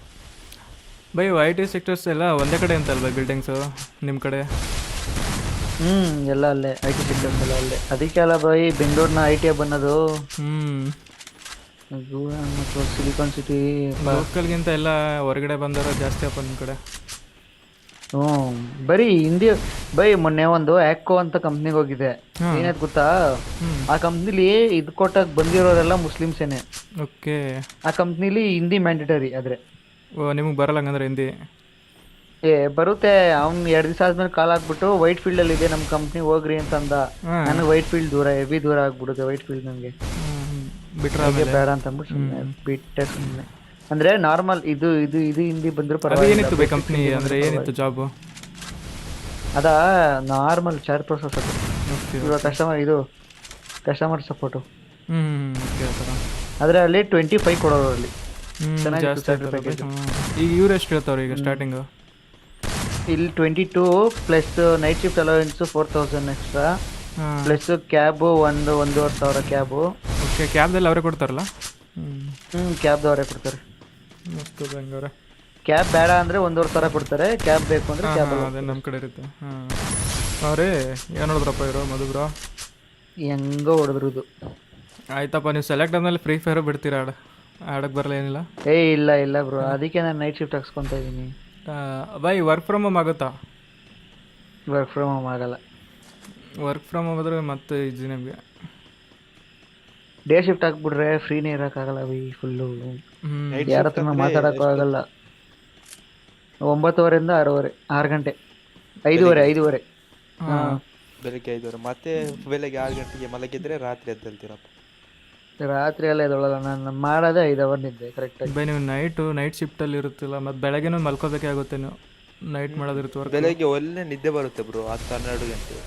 ಬೈ IT ಸೆಕ್ಟರ್ಸ್ ಎಲ್ಲ ಒಂದೇ ಕಡೆ ಅಂತಲ್ಲ ಬೈ ಬಿಲ್ಡಿಂಗ್ಸು ನಿಮ್ಮ ಕಡೆ? ಎಲ್ಲ ಅಲ್ಲೇ IT ಸೆಕ್ಟರ್ಸ್ ಎಲ್ಲ ಅಲ್ಲೇ. ಅದಕ್ಕೆ ಅಲ್ಲ ಬೈ ಬೆಂಗಳೂರಿನ IT ಬಂದದು. ಮತ್ತು ಸಿಲಿಕಾನ್ ಸಿಟಿ ಲೋಕಲ್ಗಿಂತ ಎಲ್ಲ ಹೊರಗಡೆ ಬಂದವರು ಜಾಸ್ತಿ ಅಪ್ಪ ನಿಮ್ಮ ಕಡೆ. ಬರೀ ಹಿಂದಿ ಬೈ. ಮೊನ್ನೆ ಒಂದು ಆ್ಯಕ್ಕೋ ಅಂತ ಕಂಪ್ನಿಗೆ ಹೋಗಿದೆ. ಏನಾಯ್ತು ಗೊತ್ತಾ, ಆ ಕಂಪ್ನಿಲಿ ಇದು ಕೊಟ್ಟಾಗ ಬಂದಿರೋರೆಲ್ಲ ಮುಸ್ಲಿಮ್ಸೇನೆ. ಓಕೆ. ಆ ಕಂಪ್ನಿಲಿ ಹಿಂದಿ ಮ್ಯಾಂಡೇಟರಿ. ಆದರೆ ನಿಮಗೆ ಬರಲ್ಲ ಹಂಗಂದ್ರೆ ಹಿಂದಿ? ಬರುತ್ತೆ. ಅವ್ನು 2 ದಿವಸ ಆದ್ಮೇಲೆ ಕಾಲ್ ಹಾಕ್ಬಿಟ್ಟು ವೈಟ್ ಫೀಲ್ಡಲ್ಲಿ ಇದೆ ನಮ್ಮ ಕಂಪ್ನಿ ಹೋಗ್ರಿ ಅಂತ ಅಂದ. ನನಗೆ ವೈಟ್ ಫೀಲ್ಡ್ ದೂರ, ಹೆವಿ ದೂರ ಆಗ್ಬಿಡುತ್ತೆ ವೈಟ್ ಫೀಲ್ಡ್ ನನಗೆ. ಬಿಟ್ರೆ ಬೇಡ ಅಂತ ಅಂದ್ಬಿಟ್ಟು ಸುಮ್ಮನೆ ಬಿಟ್ಟೆ. ಸುಮ್ಮನೆ ಅಂದರೆ ನಾರ್ಮಲ್ ಇದು ಹಿಂದಿ ಬಂದರೂ ಪರವಾಗಿಲ್ಲ. ಏನಿತ್ತು ಬೈ ಕಂಪ್ನಿ, ಅಂದರೆ ಏನಿತ್ತು ಜಾಬು? ಅದಾ ನಾರ್ಮಲ್ ಚಾರ್ ಪ್ರೊಸೆಸ್ ಅದು. ಇವಾಗ ಕಸ್ಟಮರ್ ಸಪೋರ್ಟು. ಓಕೆ ಆ ಥರ. ಆದರೆ ಅಲ್ಲಿ 25 ಕೊಡೋರು ಅಲ್ಲಿ. ಜಾಸ್ತಿ ಈಗ ಇವ್ರು ಎಷ್ಟು ಹೇಳ್ತಾವ್ರು ಈಗ ಸ್ಟಾರ್ಟಿಂಗು? ಇಲ್ಲಿ 22 plus night shift allowance 4000 extra, plus cab 1,500 cab. Okay. ಕ್ಯಾಬ್ದಲ್ಲಿ ಅವರೇ ಕೊಡ್ತಾರಲ್ಲ? ಕ್ಯಾಬ್ದು ಅವರೇ ಕೊಡ್ತಾರೆ. ಮಸ್ತು ಬೆಂಗಳೂರು. ಕ್ಯಾಬ್ ಬೇಡ ಅಂದರೆ 1,500 ಕೊಡ್ತಾರೆ, ಕ್ಯಾಬ್ ಬೇಕು ಅಂದರೆ ಕ್ಯಾಬ್. ಅದೇ ನಮ್ಮ ಕಡೆ ಇರುತ್ತೆ. ಅವರೇ ಏನು ನೋಡಿದ್ರಪ್ಪ ಇವರು ಮಧುಬ್ರೋ? ಹೆಂಗೋ ಹೊಡೆದ್ರದು. ಆಯ್ತಪ್ಪ, ನೀವು ಸೆಲೆಕ್ಟ್ ಆದಮೇಲೆ ಫ್ರೀ ಫೈರು ಬಿಡ್ತೀರಾ? ಆಡಕ್ಕೆ ಬರಲ್ಲ ಏನಿಲ್ಲ? ಇಲ್ಲ ಬ್ರೋ, ಅದಕ್ಕೆ ನಾನು ನೈಟ್ ಶಿಫ್ಟ್ ಹಾಕ್ಸ್ಕೊತಾ ಇದ್ದೀನಿ. ಬೈ ವರ್ಕ್ ಫ್ರಮ್ ಹೋಮ್ ಆಗುತ್ತಾ? ವರ್ಕ್ ಫ್ರಮ್ ಹೋಮ್ ಆಗಲ್ಲ. ವರ್ಕ್ ಫ್ರಮ್ ಹೋಮ್ ಆದರೆ ಮತ್ತೆ ಈಜಿ ನಿಮಗೆ. ಡೇ ಶಿಫ್ಟ್ ಹಾಕ್ಬಿಟ್ರೆ ಫ್ರೀನೇ ಇರೋಕ್ಕಾಗಲ್ಲ ಬೈ. ಫುಲ್ಲು ಯಾರ ಹತ್ರ ಮಾತಾಡೋಕ್ಕೂ ಆಗಲ್ಲ. 9:30 6:30, 6 ಗಂಟೆ, 5:30. ಬೆಳಿಗ್ಗೆ 5:30 ಮತ್ತೆ ಬೆಳಗ್ಗೆ 6 ಗಂಟೆಗೆ ಮಲಗಿದ್ರೆ ರಾತ್ರಿ ಎದ್ದೇಳ್ತೀರಪ್ಪ? ರಾತ್ರಿ ಎಲ್ಲ ಎದೊಳಲ್ಲ, ನಾನು ಮಾಡೋದೇ 5 ಅವರ್ ನಿದ್ದೆ ಕರೆಕ್ಟಾಗಿ. ಬೈ ನೀವು ನೈಟ್ ಶಿಫ್ಟಲ್ಲಿ ಇರುತ್ತಿಲ್ಲ, ಮತ್ತು ಬೆಳಗ್ಗೆನೂ ಮಲ್ಕೋಬೇಕೇ ಆಗುತ್ತೆ. ನೀವು ನೈಟ್ ಮಾಡೋದಿರುತ್ತೆ ವರ್ಕ್. ಬೆಳಗ್ಗೆ ಒಳ್ಳೆ ನಿದ್ದೆ ಬರುತ್ತೆ ಬ್ರೋ, 10-12 ಗಂಟೆ.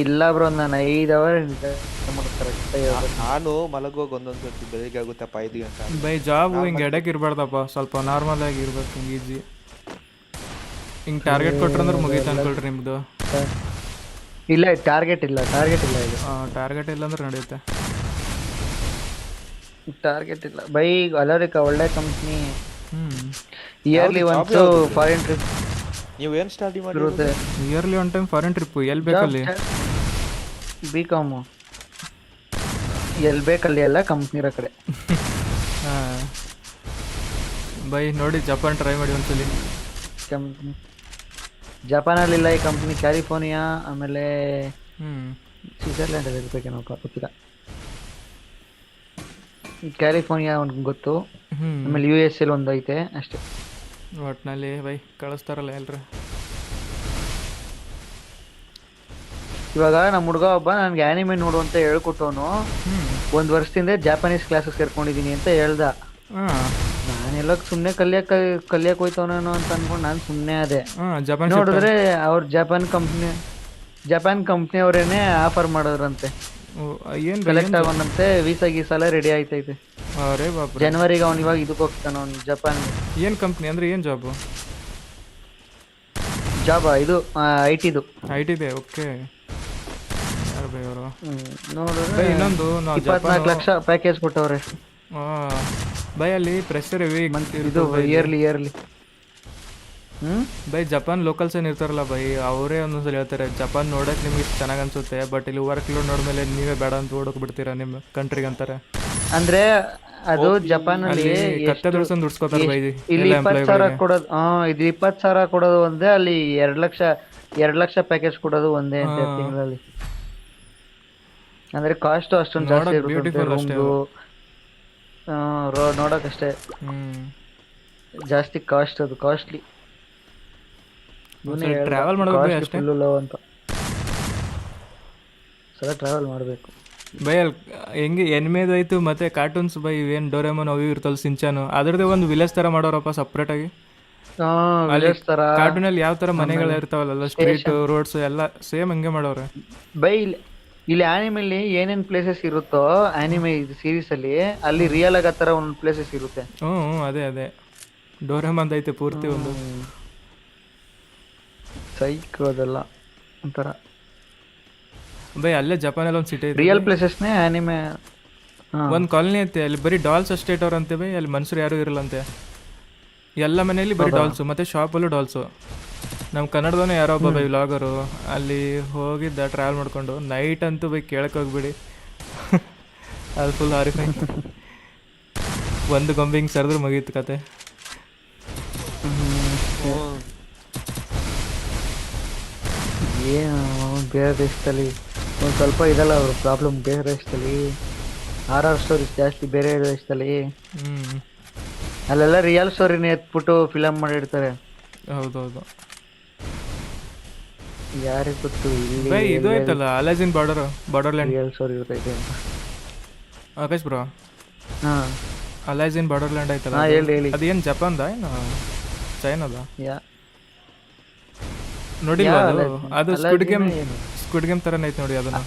ಇಲ್ಲ ಬ್ರೋ, ನಾನು 5 ಅವರ್ ನಿದ್ದೆ ಮಾಡೋದು ಕರೆಕ್ಟಾಗಿ. ನಾನು ಮಲಗುವಾಗ ಒಂದೊಂದು ಸರ್ತಿ ಬೆಳಿಗ್ಗೆ ಆಗುತ್ತಪ್ಪ 5 ಗಂಟೆ. ಬೈ ಜಾಬ್ ಹಿಂಗೆ ಎಡಕ್ಕೆ ಇರಬಾರ್ದಪ್ಪ, ಸ್ವಲ್ಪ ನಾರ್ಮಲ್ ಆಗಿ ಇರ್ಬೇಕು, ಹಿಂಗೆ ಈಜಿ. ಹಿಂಗೆ ಟಾರ್ಗೆಟ್ ಕೊಟ್ರಂದ್ರೆ ಮುಗೀತು ಅನ್ಕೊಳ್ರಿ ನಿಮ್ಮದು. ಇಲ್ಲ ಟಾರ್ಗೆಟ್ ಇಲ್ಲ ಇದು. ಟಾರ್ಗೆಟ್ ಇಲ್ಲ ಅಂದ್ರೆ ನಡೆಯುತ್ತೆ. ಟಾರ್ಗೆಟ್ ಇಲ್ಲ ಬೈ. ಅಲರಿಕ ಒಳ್ಳೆ company. Yearly once foreign trip. ನೀವು ಏನು ಸ್ಟಡಿ ಮಾಡಿರುತ್ತೆ? Yearly one time foreign trip. ಎಲ್ಲಿ ಬೇಕಲ್ಲಿ? BCom ಎಲ್ಲಿ ಬೇಕಲ್ಲಿ ಎಲ್ಲ ಕಂಪ್ನಿ ಇರೋ ಕಡೆ. ಬೈ ನೋಡಿ ಜಪಾನ್ ಟ್ರೈ ಮಾಡಿ ಒಂದ್ಸಲಿ. ಕಂಪ್ನಿ ಜಪಾನಲ್ಲಿಲ್ಲ ಈ ಕಂಪ್ನಿ, ಕ್ಯಾಲಿಫೋರ್ನಿಯಾ, ಆಮೇಲೆ ಸ್ವಿಟ್ಜರ್ಲ್ಯಾಂಡಲ್ಲಿ ಇರ್ಬೇಕೇನಪ್ಪ ಗೊತ್ತಿಲ್ಲ. ಕ್ಯಾಲಿಫೋರ್ನಿಯಾ ಒಂದು ಗೊತ್ತು, ಆಮೇಲೆ USA ಒಂದು ಐತೆ ಅಷ್ಟೇ. ಒಟ್ಟಿನಲ್ಲಿ ಬೈ ಕಳಿಸ್ತಾರಲ್ಲ ಎಲ್ರು. ಇವಾಗ ನಮ್ಮ ಹುಡುಗ ಒಬ್ಬ ನನಗೆ ಆ್ಯನಿಮೆ ನೋಡು ಅಂತ ಹೇಳ್ಕೊಟ್ಟವನು. 1 ವರ್ಷದಿಂದ ಜಾಪನೀಸ್ ಕ್ಲಾಸಸ್ ಸೇರ್ಕೊಂಡಿದ್ದೀನಿ ಅಂತ ಹೇಳ್ದ. ನಾನೆಲ್ಲ ಸುಮ್ಮನೆ ಕಲಿಯಕ್ಕೆ ಹೋಯ್ತವನೇನೋ ಅಂತ ಅನ್ಕೊಂಡು ನಾನು ಸುಮ್ಮನೆ ಅದೇ. ನೋಡಿದ್ರೆ ಅವ್ರು ಜಪಾನ್ ಕಂಪ್ನಿ ಅವರೇನೆ ಆಫರ್ ಮಾಡೋದ್ರಂತೆ. ಏನು ಸೆಲೆಕ್ಟ್ ಆಗೋನಂತೆ, ವೀಸಾ ಗೀಸೆಲ್ಲ ರೆಡಿ ಆಯ್ತೈತೆ. ಜನವರಿಗೆ ಅವ್ನು ಇವಾಗ ಇದಕ್ಕೆ ಹೋಗ್ತಾನೆ, ಅವ್ನು ಜಪಾನ್. ಏನು ಕಂಪ್ನಿ ಅಂದರೆ ಏನು ಜಾಬು? ಜಾಬ್ ಇದು IT ದು. ಐ ಟಿದೆ ಓಕೆ. ಯಾರು ಬೈ ಅವರು? ನೋಡಿದ್ರೆ ಬೈ ಇನ್ನೊಂದು ನಾವು 24 ಲಕ್ಷ ಪ್ಯಾಕೇಜ್ ಕೊಟ್ಟವ್ರೆ. ಬೈ ಅಲ್ಲಿ ಪ್ರೆಷರ್ ಹೆವಿ ಇದು ಇಯರ್ಲಿ. ಬೈ ಜಪಾನ್ ಲೋಕಲ್ಸ್ ಏನು ಇರ್ತಾರಲ್ಲ ಬೈ, ಅವರೇ ಒಂದೊಂದ್ಸಲ ಹೇಳ್ತಾರೆ ಜಪಾನ್ ನೋಡಕ್ಕೆ ನಿಮ್ಗೆ ಇಷ್ಟು ಚೆನ್ನಾಗಿ ಅನ್ಸುತ್ತೆ, ಬಟ್ ಇಲ್ಲಿ ವರ್ಕ್ ಲೋಡ್ ನೋಡ್ಮೇಲೆ ನೀವೇ ಬೇಡ ಅಂತ ಓಡೋಕೆ ಬಿಡ್ತೀರಾ ನಿಮ್ಮ ಕಂಟ್ರಿಗೆ ಅಂತಾರೆ. ಅಂದ್ರೆ ಅದು ಜಪಾನ್ ಅಲ್ಲಿ ಕತ್ತೆ ದುಡ್ಸೊಂದು ದುಡ್ಸ್ಕೊತಾರೆ ಬೈ ಇಲ್ಲಿ 20,000 ಕೊಡೋದು. ಇದು 20,000 ಕೊಡೋದು ಒಂದೇ, ಅಲ್ಲಿ 2 ಲಕ್ಷ ಪ್ಯಾಕೇಜ್ ಕೊಡೋದು ಒಂದೇ ಅಂತ ತಿಂಗಳಲ್ಲಿ. ಅಂದ್ರೆ ಕಾಸ್ಟ್ ಅಷ್ಟೊಂದು ಜಾಸ್ತಿ ಇರುತ್ತೆ ರೂಮ್ದು, ನೋಡೋಕಷ್ಟೇ ಜಾಸ್ತಿ ಕಾಸ್ಟ್, ಅದು ಕಾಸ್ಟ್ಲಿ. ಟ್ರಾವೆಲ್ ಮಾಡಬೇಕು ಅಷ್ಟೇ. ಫುಲ್ ಲೋ ಅಂತ ಸಲ ಟ್ರಾವೆಲ್ ಮಾಡಬೇಕು ಬೈ. ಅಲ್ಲಿ ಹೆಂಗೆ ಎನಿಮೇದು ಆಯಿತು ಮತ್ತು ಕಾರ್ಟೂನ್ಸ್ ಬೈ, ಏನು ಡೋರೆಮೋನ್ ಅವು ಇರ್ತಲ್ಲ, ಸಿಂಚಾನು, ಅದರದ್ದೇ ಒಂದು ವಿಲೇಜ್ ಥರ ಮಾಡೋರಪ್ಪ ಸಪ್ರೇಟಾಗಿ. ಕಾರ್ಟೂನಲ್ಲಿ ಯಾವ ಥರ ಮನೆಗಳು ಇರ್ತಾವಲ್ಲ, ಸ್ಟ್ರೀಟ್ ರೋಡ್ಸ್ ಎಲ್ಲ ಸೇಮ್ ಹಂಗೆ ಮಾಡೋರೆ ಬೈ. ಇಲ್ಲಿ ಆನಿಮಲ್ಲಿ ಏನೇನು ಪ್ಲೇಸಸ್ ಇರುತ್ತೋ ಆನಿಮೆ ಇದು ಸೀರೀಸ್ ಅಲ್ಲಿ ರಿಯಲ್ ಆಗಿ ಆ ಥರ ಒಂದು ಪ್ಲೇಸಸ್ ಇರುತ್ತೆ. ಅದೇ ಡೋರೆಮೋನ್ ಐತೆ ಪೂರ್ತಿ ಒಂದು ಸೈಕ್, ಅದೆಲ್ಲ ಒಂಥರ. ಬೈ ಅಲ್ಲೇ ಜಪಾನಲ್ಲಿ ಒಂದು ಸಿಟಿ ಐತೆ, ರಿಯಲ್ ಪ್ಲೇಸಸ್ನೇ ಆನಿಮೆ. ಒಂದು ಕಾಲನಿ ಐತೆ, ಅಲ್ಲಿ ಬರೀ ಡಾಲ್ಸ್ ಅಷ್ಟೇ ಇಟ್ಟವ್ರಂತೆ ಬೈ. ಅಲ್ಲಿ ಮನುಷ್ಯರು ಯಾರೂ ಇರಲ್ಲಂತೆ, ಎಲ್ಲ ಮನೆಯಲ್ಲಿ ಬರೀ ಡಾಲ್ಸು, ಮತ್ತು ಶಾಪಲ್ಲೂ ಡಾಲ್ಸು. ನಮ್ಮ ಕನ್ನಡದವನೇ ಯಾರೋ ಒಬ್ಬ ಬೈ ವ್ಲಾಗರು ಅಲ್ಲಿ ಹೋಗಿದ್ದ ಟ್ರಾವೆಲ್ ಮಾಡಿಕೊಂಡು. ನೈಟ್ ಅಂತೂ ಬೈ ಕೇಳಕ್ಕೆ ಹೋಗ್ಬಿಡಿ, ಅದು ಫುಲ್ ಹಾರಿಫೈ. ಒಂದು ಗೊಂಬೆ ಹಿಂಗೆ ಸರಿದ್ರೆ ಮುಗೀತು ಕತೆ. ಏನು ಬೇರೆ ದೇಶದಲ್ಲಿ ಒಂದು ಸ್ವಲ್ಪ ಇದಲ್ಲ ಅವರು ಪ್ರಾಬ್ಲಮ್. ಬೇರೆ ದೇಶದಲ್ಲಿ RR ಸ್ಟೋರೀಸ್ ಜಾಸ್ತಿ, ಬೇರೆ ದೇಶದಲ್ಲಿ ಅಲ್ಲೆಲ್ಲ ರಿಯಲ್ ಸ್ಟೋರಿನೇ ಎತ್ಬಿಟ್ಟು ಫಿಲಮ್ ಮಾಡಿರ್ತಾರೆ. ಹೌದೌದು. ಯಾರಿಗೆ ಗೊತ್ತು ಇಲ್ಲಿ ಬೈ ಇದು ಐತಲ್ಲ ಅಲೈಜಿನ್ ಬಾರ್ಡರ್ಲ್ಯಾಂಡ್ ರಿಯಲ್ ಸ್ಟೋರಿ ಇರ್ತೈತೆ ಅಂತ. ಆಕಾಶ್ ಬ್ರೋ, ಹಾಂ ಅಲೈಜಿನ್ ಬಾರ್ಡರ್ಲ್ಯಾಂಡ್ ಐತಲ್ಲ, ಹೇಳಿ. ಅದೇನು ಜಪಾನ್ದ ಏನು ಚೈನಾದ? ಯಾ ನೋಡಿಲ್ಲ ಅದು ಸ್ಕ್ವಿಡ್ ಗೇಮ್ ಥರನೇ ಐತೆ ನೋಡಿ ಅದನ್ನು.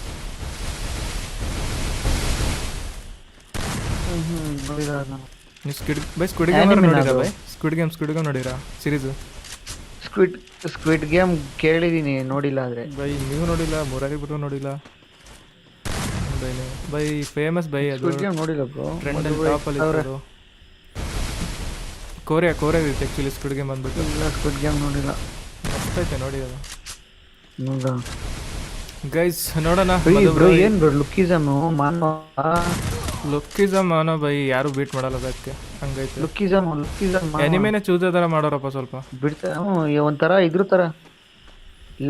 ನೀವು ಸ್ಕ್ವಿಡ್ ಗೇಮ್ ನೋಡಿರಾ ಬೈ? ಸ್ಕ್ವಿಡ್ ಗೇಮ್ ನೋಡಿರಾ ಸೀರೀಸು? ಸ್ಕ್ವಿಡ್ ಗೇಮ್ ಕೇಳಿದೀನಿ, ನೋಡಿಲ್ಲ. ಆದರೆ ಬೈ ನೀವು ನೋಡಿಲ್ಲ, ಮುರಾರಿ ಬಿಟ್ಟು ನೋಡಿಲ್ಲ ಬೈ. ಫೇಮಸ್ ಬೈ ಅದು, ಸ್ಕ್ವಿಡ್ ಗೇಮ್ ನೋಡಿಲ್ಲ ಬ್ರೋ. ಟ್ರೆಂಡಲ್ಲಿ ಟಾಪಲ್ಲಿ ಇತ್ತು. ಕೋರಿಯಾ ಇತ್ತು ಆ್ಯಕ್ಚುಲಿ ಸ್ಕ್ವಿಡ್ ಗೇಮ್ ಬಂದ್ಬಿಟ್ಟು. ಇಲ್ಲ ಸ್ಕ್ವಿಡ್ ಗೇಮ್ ನೋಡಿಲ್ಲ. ಮಸ್ತ್ ಐತೆ ನೋಡಿ ಅದು. ಹೌದಾ ಗೈಸ್ ನೋಡೋಣ. ಏನು ಬ್ರೋ ಲುಕ್ಕಿಸಮ್ ಅನ್ನೋ ಬೈ, ಯಾರು ಬೀಟ್ ಮಾಡಲ್ಲ ಅದಕ್ಕೆ, ಹಂಗೈತೆ. ಲುಕ್ಕಿಸಮ್ ಎನಿಮೇನೆ ಚೂಸ್ ಥರ ಮಾಡೋರಪ್ಪ ಸ್ವಲ್ಪ ಬಿಡ್ತಾ. ಒಂಥರ ಇದ್ರ ಥರ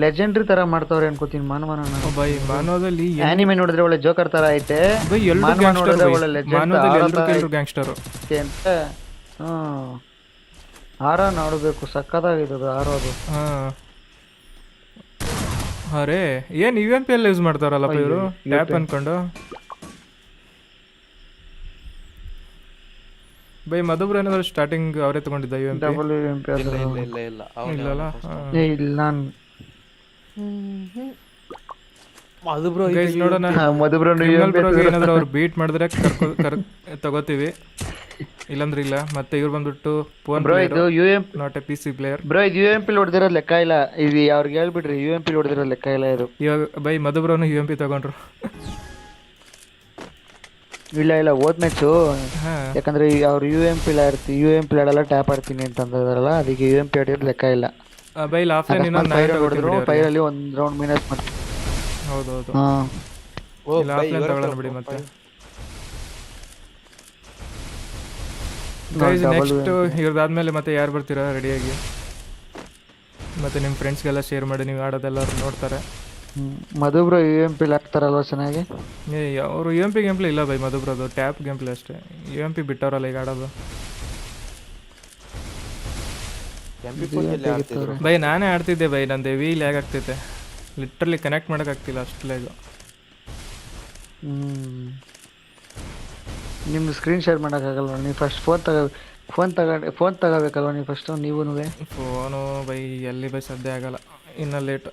ಲೆಜೆಂಡ್ರಿ ಥರ ಮಾಡ್ತಾವ್ರೆ ಅನ್ಕೋತೀನಿ ಮಾನವನ. ಬೈ ಮಾನವದಲ್ಲಿ ಆನಿಮೆ ನೋಡಿದ್ರೆ ಒಳ್ಳೆ ಜೋಕರ್ ಥರ ಐತೆ ಬೈ, ಮಾನವ ನೋಡಿದ್ರೆ ಒಳ್ಳೆ ಲೆಜೆಂಡ್ ಗ್ಯಾಂಗ್ಸ್ಟರು ಅಂತ. ಆರ ನೋಡಬೇಕು, ಸಕ್ಕತ್ತಾಗಿದ್ದು ಆರೋದು. ಅರೇ ಏನು UMP ಎಲ್ಲ ಯೂಸ್ ಮಾಡ್ತಾರಲ್ಲಪ್ಪ ಇವರು, ಟ್ಯಾಪ್ ಅನ್ಕೊಂಡು. ಬೈ ಮಧುಬ್ರ ಏನಾದ್ರು ಸ್ಟಾರ್ಟಿಂಗ್ ಅವರೇ ತಗೊಂಡಿದ್ದ UMP? ಇಲ್ಲ ನಾನು ನೋಡೋಣ. ಏನಾದ್ರು ಅವ್ರು ಬೀಟ್ ಮಾಡಿದ್ರೆ ತಗೋತೀವಿ, ಇಲ್ಲಾಂದ್ರೆ ಇಲ್ಲ. ಮತ್ತೆ ಇವ್ರು ಬಂದ್ಬಿಟ್ಟು not A PC player. Bro ಇದು UMP ಹೊಡೆದಿರೋ ಲೆಕ್ಕ ಇಲ್ಲ. ಇದು ಅವ್ರಿಗೆ ಹೇಳ್ಬಿಡ್ರಿ, UMP ಹೊಡೆದಿರೋ ಲೆಕ್ಕ ಇಲ್ಲ ಇದು. ಇವಾಗ ಬೈ ಮಧುಬ್ರನು UMP ತಗೊಂಡ್ರು. ಇಲ್ಲ ಓದ್ ಮ್ಯಾಚು. ಯಾಕಂದ್ರೆ ಅವ್ರು UMP ಆಡಲ್ಲ, ಟ್ಯಾಪ್ ಆಡ್ತೀನಿ ಅಂತಂದ್ರಲ್ಲ, ಅದಕ್ಕೆ UMP ಆಡಿರೋ ಲೆಕ್ಕ ಇಲ್ಲ. ಬೈ ಆಫ್ಲೈನ್ ಹೊಡೆದ್ರು ಫೈರಲ್ಲಿ ಒಂದು ರೌಂಡ್ ಮೈನಸ್ ಮಾಡ್ತೀವಿ. ಹೌದೌದು, ಆಫ್ಲೈನ್ ತಗೊಳ್ಳೋಣ ಬಿಡಿ. ಮತ್ತೆ ನೆಕ್ಸ್ಟ್ ಇವ್ರದಾದ್ಮೇಲೆ ಮತ್ತೆ ಯಾರು ಬರ್ತೀರಾ ರೆಡಿಯಾಗಿ? ಮತ್ತೆ ನಿಮ್ಮ ಫ್ರೆಂಡ್ಸ್ಗೆಲ್ಲ ಶೇರ್ ಮಾಡಿ, ನೀವು ಆಡೋದೆಲ್ಲ ನೋಡ್ತಾರೆ. ಮಧುಬ್ರೋ UMP ಆಡ್ತಾರಲ್ವ ಚೆನ್ನಾಗಿ? ಅವರು UMP ಗೇಮ್ ಪ್ಲೇ ಇಲ್ಲ ಬೈ, ಮಧುಬ್ರದು ಟ್ಯಾಪ್ ಗೇಮ್ ಪ್ಲೇ ಅಷ್ಟೇ. UMP ಬಿಟ್ಟವ್ರಲ್ಲ ಈಗ ಆಡೋದು. ಬೈ ನಾನೇ ಆಡ್ತಿದ್ದೆ ಬೈ, ನಂದು ಹೆವಿ ಲ್ಯಾಗ್ ಆಗ್ತೈತೆ, ಲಿಟ್ರಲಿ ಕನೆಕ್ಟ್ ಮಾಡೋಕ್ಕಾಗ್ತಿಲ್ಲ, ಅಷ್ಟು ಲ್ಯಾಗು. ನಿಮ್ದು ಸ್ಕ್ರೀನ್ ಶೇರ್ ಮಾಡೋಕ್ಕಾಗಲ್ವ? ನೀವು ಫಸ್ಟ್ ಫೋನ್ ತಗೋಬೇಕಲ್ವ ನೀವು ಫಸ್ಟು? ನೀವು ಫೋನು ಬೈ ಎಲ್ಲಿ ಬೈ ಸದ್ಯ ಆಗಲ್ಲ, ಇನ್ನೂ ಲೇಟ್.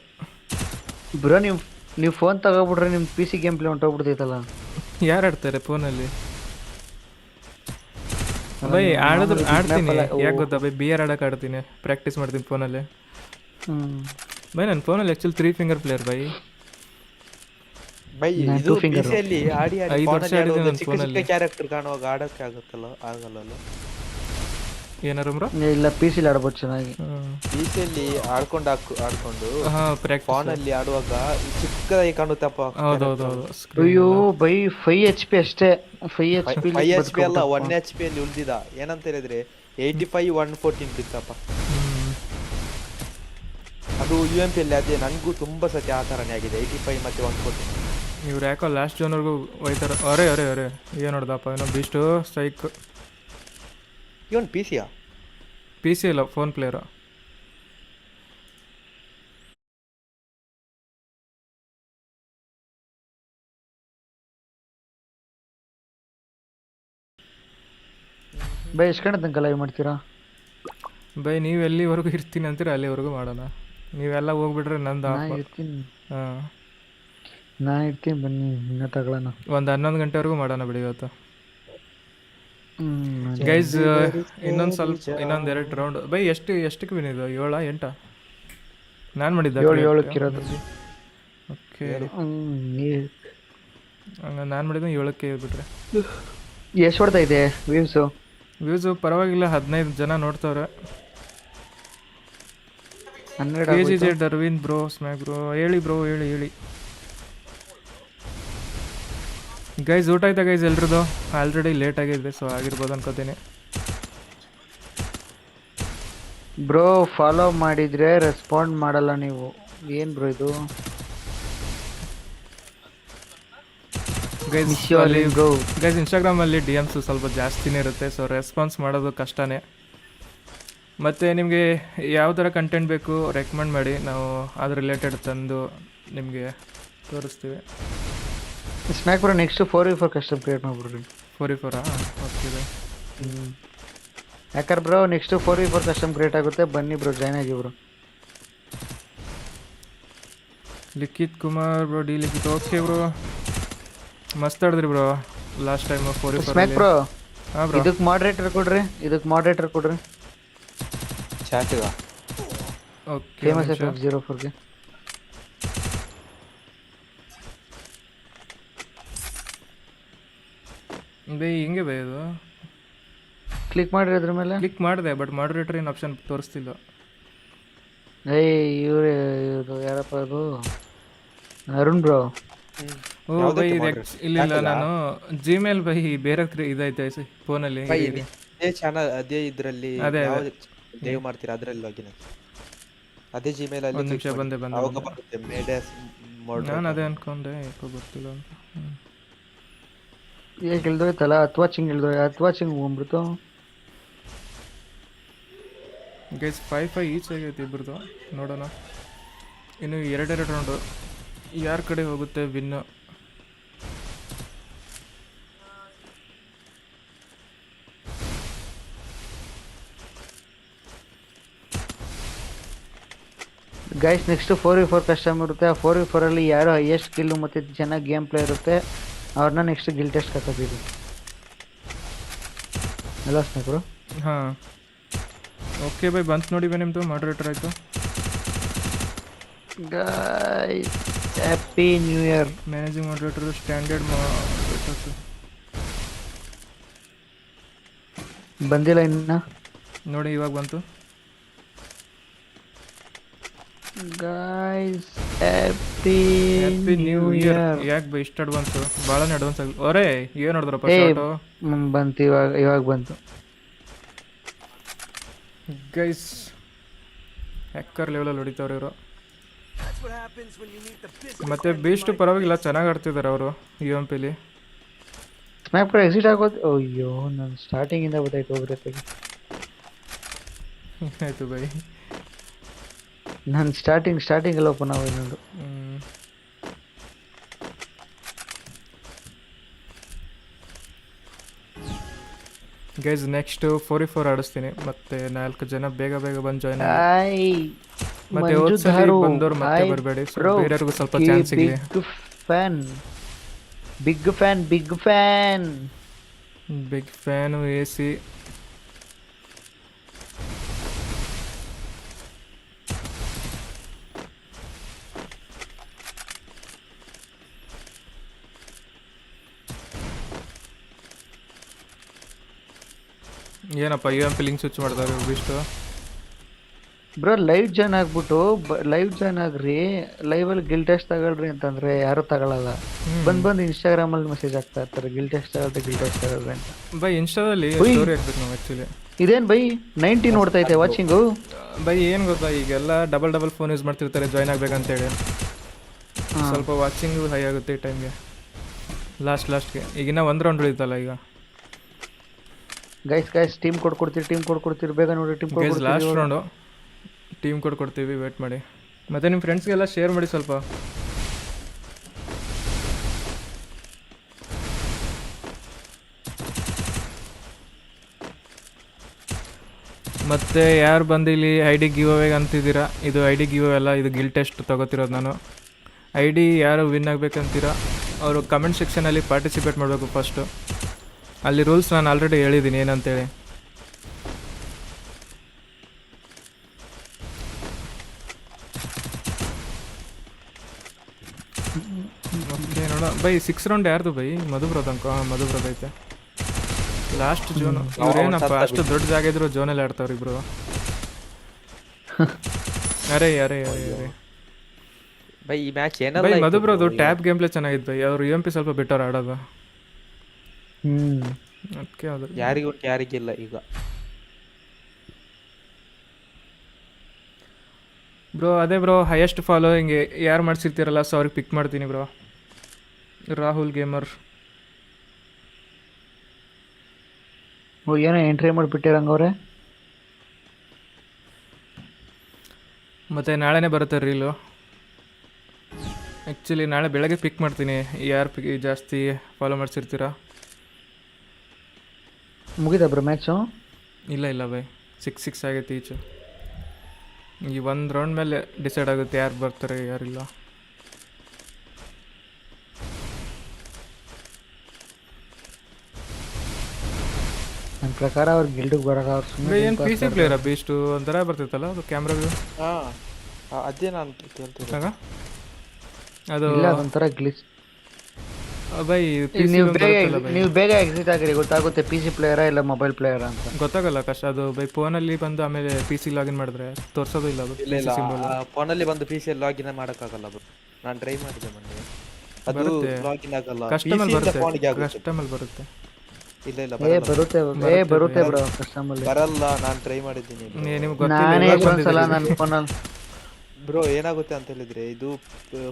ಬ್ರೋ ನೀವು ಫೋನ್ ತಗೋಬಿಟ್ರೆ ನಿಮ್ಮ PC ಗೇಮ್ ಪ್ಲೇ ಹೊಂಟೋಗ್ಬಿಡ್ತೈತಲ್ಲ. ಯಾರು ಆಡ್ತಾರೆ ಫೋನಲ್ಲಿ? ಬೈ ಆಡ್ತೀನಿ, ಯಾಕೆ ಗೊತ್ತಾ ಬೈ, BR ಆಡೋಕೆ ಆಡ್ತೀನಿ, ಪ್ರಾಕ್ಟೀಸ್ ಮಾಡ್ತೀನಿ ಫೋನಲ್ಲಿ. ಬೈ ನನ್ನ ಫೋನಲ್ಲಿ ಆ್ಯಕ್ಚುಲಿ 3 ಫಿಂಗರ್ ಪ್ಲೇಯರ್ ಬೈ. ಬೈ ನಾನ್ ಇದು two finger. PC ಅಲ್ಲಿ ಆಡಿ ಆಡಿ 5 ವರ್ಷ phone ಅಲ್ಲಿ ಆಡಿದ್ದೀನಿ ಆಡೋದು ನನ್ನ ಚಿಕ್ಕ ಫೋನಲ್ಲಿ. ಚಿಕ್ಕ ಕ್ಯಾರೆಕ್ಟರ್ ಕಾಣುವಾಗ ಆಡಕ್ಕೆ ಆಗುತ್ತಲ್ಲ ಆಗಲ್ಲ. ಏನಾರು ಬ್ರೋ? ಇಲ್ಲ ಪಿ ಸಿಲಿ ಆಡ್ಬೋದು ಚೆನ್ನಾಗಿ. PC ಅಲ್ಲಿ ಆಡ್ಕೊಂಡು ಹಾಂ ಪ್ರಾಕ್ಟೀಸ್. ಫೋನ್ ಅಲ್ಲಿ ಆಡುವಾಗ ಚಿಕ್ಕದಾಗಿ ಕಾಣುತ್ತಪ್ಪ. ಹೌದೌದು. ಅಯ್ಯೋ ಬೈ 5 HP ಅಷ್ಟೇ. 5 HP 5 HP ಅಲ್ಲ 1 HP ಅಲ್ಲಿ ಉಳಿದಿದ. ಏನಂತ ಹೇಳಿದ್ರೆ 85 114 ಬಿತ್ತಪ್ಪ. ಅದು UMP ಅಲ್ಲಿ ಅದೇ ನನಗೂ ತುಂಬಾ ಸತಿ ಆ ಥರನೇ ಆಗಿದೆ 85 ಮತ್ತೆ 114. ಇವ್ರು ಯಾಕೋ ಲಾಸ್ಟ್ ಜೋನ್ವರೆಗೂ ಹೋಯ್ತಾರೆ. ಅರೆ ಏನು ನೋಡ್ದಪ್ಪ ಏನೋ ಬೀಸ್ಟು ಸ್ಟ್ರೈಕ್. ಇವನ್ PC-ಯಾ? PC ಇಲ್ಲ ಫೋನ್ ಪ್ಲೇಯರು. ಬೈ ಎಷ್ಟು ಗಂಟೆ ತನಕ ಲೈವ್ ಮಾಡ್ತೀರಾ? ಬೈ ನೀವು ಎಲ್ಲಿವರೆಗೂ ಇರ್ತೀನಿ ಅಂತೀರ ಅಲ್ಲಿವರೆಗೂ ಮಾಡೋಣ. ನೀವೆಲ್ಲ ಹೋಗ್ಬಿಟ್ರೆ ನಂದು ನಾ ಆಫ್. ಇರ್ತೀನಿ ಹಾಂ ನಾ ಇರ್ತೀನಿ ಬನ್ನಿ ಇನ್ನ ತಗೊಳ್ಳೋಣ. ಒಂದು 11 ಗಂಟೆವರೆಗೂ ಮಾಡೋಣ ಬಿಡಿ ಇವತ್ತು. ಗೈಸ್ ಇನ್ನೊಂದು 2 ರೌಂಡ್. ಬೈ ಎಷ್ಟಕ್ಕೆ ವಿನ್ ಇದು? 7 8? ನಾನು ಮಾಡಿದ್ದ 7 ಇರೋದು. ಓಕೆ ನೀವು ನಾನು ಮಾಡಿದ್ದು 7ಕ್ಕೆ ಬಿಟ್ರೆ. ಎಷ್ಟು ಹೊಡ್ತಾ ಇದೆ ವ್ಯೂಸು ಪರವಾಗಿಲ್ಲ, 15 ಜನ ನೋಡ್ತವ್ರೆ. 12 KGJ ಡರ್ವಿನ್ ಬ್ರೋ ಸ್ಮ್ಯಾಕ್ ಬ್ರೋ ಹೇಳಿ ಬ್ರೋ ಹೇಳಿ. ಗೈಸ್ ಊಟ ಆಯ್ತಾ ಗೈಸ್ ಎಲ್ರದ್ದು? ಆಲ್ರೆಡಿ ಲೇಟ್ ಆಗಿದೆ ಸೊ ಆಗಿರ್ಬೋದು ಅನ್ಕೋತೀನಿ. ಬ್ರೋ ಫಾಲೋ ಮಾಡಿದ್ರೆ ರೆಸ್ಪಾಂಡ್ ಮಾಡಲ್ಲ ನೀವು. ಏನು ಬ್ರೋ ಇದು? ಗೈಸ್ ಇನ್ಸ್ಟಾಗ್ರಾಮಲ್ಲಿ DMs ಸ್ವಲ್ಪ ಜಾಸ್ತಿನೇ ಇರುತ್ತೆ, ಸೊ ರೆಸ್ಪಾನ್ಸ್ ಮಾಡೋದು ಕಷ್ಟನೇ. ಮತ್ತು ನಿಮಗೆ ಯಾವ ಥರ ಕಂಟೆಂಟ್ ಬೇಕು ರೆಕಮೆಂಡ್ ಮಾಡಿ, ನಾವು ಅದ್ರ ರಿಲೇಟೆಡ್ ತಂದು ನಿಮಗೆ ತೋರಿಸ್ತೀವಿ. Smack bro next 4v4 custom create ಮಾಡ್ಬಿಡ್ರಿ. 4v4 ಓಕೆ ಬೈ. ಯಾಕಂದ್ರೆ bro next 4v4 custom create ಆಗುತ್ತೆ, ಬನ್ನಿ ಬ್ರೋ ಜಾಯ್ನ್ ಆಗಿ bro. Likhith Kumar bro D Likhith okay bro ಮಸ್ತ್ ಆಡಿದ್ರಿ bro last time 4v4. Smack bro ಹಾಂ ಬ್ರೋ ಇದಕ್ಕೆ ಮಾಡರೇಟರ್ ಕೊಡ್ರಿ. ಚಾಟಿಗ ಓಕೆ ಫೇಮಸ್ F04ಗೆ ಬೈ ಹಿಂಗೆ ಬೈ ಅದು ಕ್ಲಿಕ್ ಮಾಡಿರಿ ಅದ್ರ ಮೇಲೆ. ಕ್ಲಿಕ್ ಮಾಡಿದೆ ಬಟ್ ಮಾಡರೇಟರ್ ಏನು ಆಪ್ಷನ್ ತೋರಿಸ್ತಿಲ್ಲ. ಇವರು ಯಾರಪ್ಪ ಅದು? ಅರುಣ್ ಬ್ರೋ. ಓ ಬೈ ಇಲ್ಲ ನಾನು ಜಿಮೇಲ್ ಬೈ ಬೇರೆ ಇದೈತೆ ಫೋನಲ್ಲಿ. ಅದೇ ಚಾನಲ್ ಅದೇ ಇದರಲ್ಲಿ ಅದೇ ಸೇವ್ ಮಾಡ್ತೀರಾ ಅದರಲ್ಲಿ ಲಾಗಿನ್ ಆಗಿ ಅದೇ ಜಿಮೇಲ್ ಅಲ್ಲಿ. ಒಂದು ನಿಮಿಷ ಬಂದೆ ಅವಾಗ ಬರುತ್ತೆ ಮೇಡಸ್ ಮೋಡ್. ನಾನು ಅದೇ ಅನ್ಕೊಂಡೆ ಯಾಕೋ ಗೊತ್ತಿಲ್ಲ ಅಂತ. ಈಗ ಇಳ್ದೋಯ್ತಲ್ಲ ಹತ್ತು ವಾಚಿಂಗ್ ಹೋಗ್ಬಿಡ್ತು. ಗೈಸ್ 5-5 ಈಚ್ ಆಗೈತೆ ಇಬ್ಬರದು. ನೋಡೋಣ ಇನ್ನು 2 ರೌಂಡು ಯಾರ ಕಡೆ ಹೋಗುತ್ತೆ win. Guys next 4v4 custom ಇರುತ್ತೆ. ಆ 4v4 ಅಲ್ಲಿ ಯಾರು ಹೈಯೆಸ್ಟ್ ಕಿಲ್ಲು ಮತ್ತು ಚೆನ್ನಾಗಿ ಗೇಮ್ ಪ್ಲೇ ಇರುತ್ತೆ ಅವ್ರನ್ನ ನೆಕ್ಸ್ಟ್ ಗಿಲ್ ಟೆಸ್ಟ್ ಕರ್ಕೋತೀವಿ ಎಲ್ಲ ಸ್ನೇಹಿತರು. ಹಾಂ ಓಕೆ ಬೈ ಬಂತು ನೋಡಿ ಬೈ ನಿಮ್ಮದು ಮಾಡ್ರೇಟರ್ ಆಯಿತು. Guys happy new year. Managing moderator standard moderators ಬಂದಿಲ್ಲ ಇನ್ನ ನೋಡಿ ಇವಾಗ ಬಂತು. Guys happy new year. ಯಾಕೆ ಬೈ ಇಷ್ಟು ಅಡ್ವಾನ್ಸು? ಭಾಳನೇ ಅಡ್ವಾನ್ಸ್ ಆಗಿ ಅವರೇ ಏನು ನೋಡಿದ್ರಪ್ಪ ಶಾರ್ಟು? ಬಂತು ಇವಾಗ ಬಂತು. ಗೈಸ್ ಹ್ಯಾಕರ್ ಲೆವೆಲಲ್ಲಿ ಹೊಡಿತವ್ರೆ ಇವರು. ಮತ್ತು ಬೀಸ್ಟು ಪರವಾಗಿಲ್ಲ ಚೆನ್ನಾಗಿ ಆಡ್ತಿದ್ದಾರೆ ಅವರು UMPಲಿ. ಸ್ಮ್ಯಾಕ್ ಪ್ರೋ ಎಕ್ಸಿಟ್ ಆಗೋದು. ಅಯ್ಯೋ ನಾನು ಸ್ಟಾರ್ಟಿಂಗಿಂದ ಗೊತ್ತಾಯ್ತು ಹೋಗ್ರೆ. ಆಯಿತು ಬೈ ನಾನು ಸ್ಟಾರ್ಟಿಂಗ್ ಎಲ್ಲ ಓಪನ್ ಆಗೋದು. ಗೈಸ್ ನೆಕ್ಸ್ಟ್ 4v4 ಆಡಿಸ್ತೀನಿ ಮತ್ತೆ 4 ಜನ ಬೇಗ ಬಂದು ಜಾಯ್ನ್ ಆಗಿ. ಮತ್ತೆ ಹೋದ್ಸರಿ ಬಂದವ್ರು ಮತ್ತೆ ಬರಬೇಡಿ, ಬೇರೆಯವ್ರಿಗೂ ಸ್ವಲ್ಪ ಚಾನ್ಸ್ ಸಿಗಲಿ. Big fan AC. ಏನಪ್ಪ U M P link switch ಮಾಡ್ತಾರೆ ಇಷ್ಟು. ಬ್ರೋ ಲೈವ್ ಜಾಯ್ನ್ ಆಗ್ಬಿಟ್ಟು ಲೈವ್ ಜಾಯ್ನ್ ಆಗ್ರಿ, ಲೈವಲ್ಲಿ ಗಿಲ್ ಟೆಸ್ಟ್ ತಗೊಳ್ರಿ ಅಂತಂದ್ರೆ ಯಾರು ತಗೊಳಲ್ಲ. ಬಂದು ಇನ್ಸ್ಟಾಗ್ರಾಮಲ್ಲಿ ಮೆಸೇಜ್ ಆಗ್ತಾ ಇರ್ತಾರೆ ಗಿಲ್ ಟೆಸ್ಟ್ ತಗೊಳ್ರಿ ಅಂತ. ಬೈ ಇನ್ಸ್ಟಾದಲ್ಲಿ ಸ್ಟೋರಿ ಹಾಕ್ಬೇಕು ನಾವು ಆ್ಯಕ್ಚುಲಿ. ಇದೇನ್ ಬೈ 90 ನೋಡ್ತಾ ಐತೆ ವಾಚಿಂಗು. ಬೈ ಏನು ಗೊತ್ತಾ, ಈಗೆಲ್ಲ ಡಬಲ್ ಫೋನ್ ಯೂಸ್ ಮಾಡ್ತಿರ್ತಾರೆ ಜಾಯ್ನ್ ಆಗ್ಬೇಕಂತೇಳಿ. ಸ್ವಲ್ಪ ವಾಚಿಂಗು ಹೈ ಆಗುತ್ತೆ ಈ ಟೈಮ್ಗೆ, ಲಾಸ್ಟ್ಗೆ. ಈಗಿನ್ನ 1 ರೌಂಡ್ ಉಳಿತಲ್ಲ ಈಗ. ಗೈಸ್ ಟೀಮ್ ಕೊಡ್ಕೊಡ್ತೀರಿ ಬೇಗ ನೋಡಿ. Team guys last round team ಕೊಡ್ತೀವಿ, ವೇಟ್ ಮಾಡಿ. ಮತ್ತು ನಿಮ್ಮ ಫ್ರೆಂಡ್ಸ್ಗೆಲ್ಲ ಶೇರ್ ಮಾಡಿ ಸ್ವಲ್ಪ. ಮತ್ತು ಯಾರು ಬಂದು ಇಲ್ಲಿ ಐ ಡಿ ಗಿವ್ ಅವೇಗೆ ಅಂತಿದ್ದೀರಾ, ಇದು ಐ ಡಿ ಗಿವ್ ಅಲ್ಲ, ಇದು ಗಿಲ್ ಟೆಸ್ಟ್ ತೊಗೋತಿರೋದು ನಾನು. ಐ ಡಿ ಯಾರು ವಿನ್ ಆಗಬೇಕಂತೀರಾ ಅವರು ಕಮೆಂಟ್ ಸೆಕ್ಷನಲ್ಲಿ ಪಾರ್ಟಿಸಿಪೇಟ್ ಮಾಡಬೇಕು ಫಸ್ಟು. ಅಲ್ಲಿ ರೂಲ್ಸ್ ನಾನು ಆಲ್ರೆಡಿ ಹೇಳಿದ್ದೀನಿ ಏನಂತೇಳಿ. ಓಕೆ ನೋಡ ಬೈ 6 ರೌಂಡ್ ಯಾರ್ದು ಬೈ? ಮಧುಬ್ರದ ಐತೆ ಲಾಸ್ಟ್ ಜೋನ್. ಇವ್ರೇನಪ್ಪ ಅಷ್ಟು ದೊಡ್ಡ ಜಾಗ ಇದ್ರು ಜೋನಲ್ಲಿ ಆಡ್ತಾವ್ರಿ ಇಬ್ರು. ಅರೆ ಬೈ ಈ ಮ್ಯಾಚ್ ಬೈ ಏನಲ್ಲ ಮಧುಬ್ರದು ಟ್ಯಾಪ್ ಗೇಮ್ ಪ್ಲೇ ಚೆನ್ನಾಗಿತ್ತು ಬೈ. ಅವ್ರು ಯು ಎಂ ಪಿ ಸ್ವಲ್ಪ ಬೆಟರ್ ಆಡೋದು. ಅದಕ್ಕೆ ಅದು ಯಾರಿಗಿಲ್ಲ ಈಗ ಬ್ರೋ. ಅದೇ ಬ್ರೋ ಹೈಯೆಸ್ಟ್ ಫಾಲೋಯಿಂಗ್ ಯಾರು ಮಾಡ್ಸಿರ್ತೀರಲ್ಲ ಸೊ ಅವ್ರಿಗೆ ಪಿಕ್ ಮಾಡ್ತೀನಿ ಬ್ರೋ. ರಾಹುಲ್ ಗೇಮರ್. ಏನೋ ಎಂಟ್ರಿ ಮಾಡಿಬಿಟ್ಟಿರಂಗವ್ರೆ. ಮತ್ತು ನಾಳೆನೇ ಬರುತ್ತೆ ರೀಲು. ಆ್ಯಕ್ಚುಲಿ ನಾಳೆ ಬೆಳಗ್ಗೆ ಪಿಕ್ ಮಾಡ್ತೀನಿ ಯಾರು ಜಾಸ್ತಿ ಫಾಲೋ ಮಾಡಿಸಿರ್ತೀರಾ. ಮುಗಿದ ಬ್ರೋ ಮ್ಯಾಚು? ಇಲ್ಲ ಬೈ 6 ಆಗೈತೆ ಈಚು. ಈ 1 ರೌಂಡ್ ಮೇಲೆ ಡಿಸೈಡ್ ಆಗುತ್ತೆ ಯಾರು ಬರ್ತಾರೆ ಯಾರಿಲ್ಲ. ನನ್ನ ಪ್ರಕಾರ ಅವ್ರು ಗಿಲ್ಡಿಗೆ ಬರೋಕೆ ಅವ್ರು ಸುಮ್ಮನೆ ಏನು ಪಿ ಸಿ ಪ್ಲೇಯರಾ ಬೀಸ್ಟು ಒಂಥರ ಬರ್ತಿತ್ತಲ್ಲ ಅದು ಕ್ಯಾಮ್ರಾ ವ್ಯೂ. ಅದೇ ನಾನು ಕೇಳ್ತೀನಿ. ಅದು ಇಲ್ಲ ಅದೊಂಥರ ಗ್ಲಿಚ್ ಬೈ. ನೀವು ಬೇಗ ಎಕ್ಸಿಟ್ ಆಗಿರಿ, ಗೊತ್ತಾಗುತ್ತೆ ಪಿ ಸಿ ಪ್ಲೇಯರಾ ಇಲ್ಲ ಮೊಬೈಲ್ ಪ್ಲೇಯರಾ ಅಂತ. ಗೊತ್ತಾಗಲ್ಲ ಕಷ್ಟ ಅದು ಬೈ. ಫೋನಲ್ಲಿ ಬಂದು ಆಮೇಲೆ ಪಿ ಸಿ ಲಾಗಿನ್ ಮಾಡಿದ್ರೆ ತೋರಿಸೋದು ಇಲ್ಲ ಅದು. ಇಲ್ಲ ಫೋನಲ್ಲಿ ಬಂದು ಪಿ ಸಿ ಲಾಗಿನ್ ಮಾಡೋಕ್ಕಾಗಲ್ಲ ಬ್ರೋ. ನಾನು ಟ್ರೈ ಮಾಡಿದೆ ಮೊನ್ನೆ, ಅದು ಲಾಗಿನ್ ಆಗಲ್ಲ. ಕಸ್ಟಮಲ್ಲಿ ಬರುತ್ತೆ. ಇಲ್ಲ ಬರುತ್ತೆ ಬ್ರೋ ಕಸ್ಟಮಲ್ಲಿ ಬರಲ್ಲ. ನಾನು ಟ್ರೈ ಮಾಡಿದ್ದೀನಿ ನಿಮ್ಗೆ ನಾನೇ ಗೊತ್ತಿಲ್ಲ ಒಂದ್ಸಲ ನನ್ನ ಫೋನಲ್ಲಿ. ಬ್ರೋ ಏನಾಗುತ್ತೆ ಅಂತ ಹೇಳಿದ್ರೆ ಇದು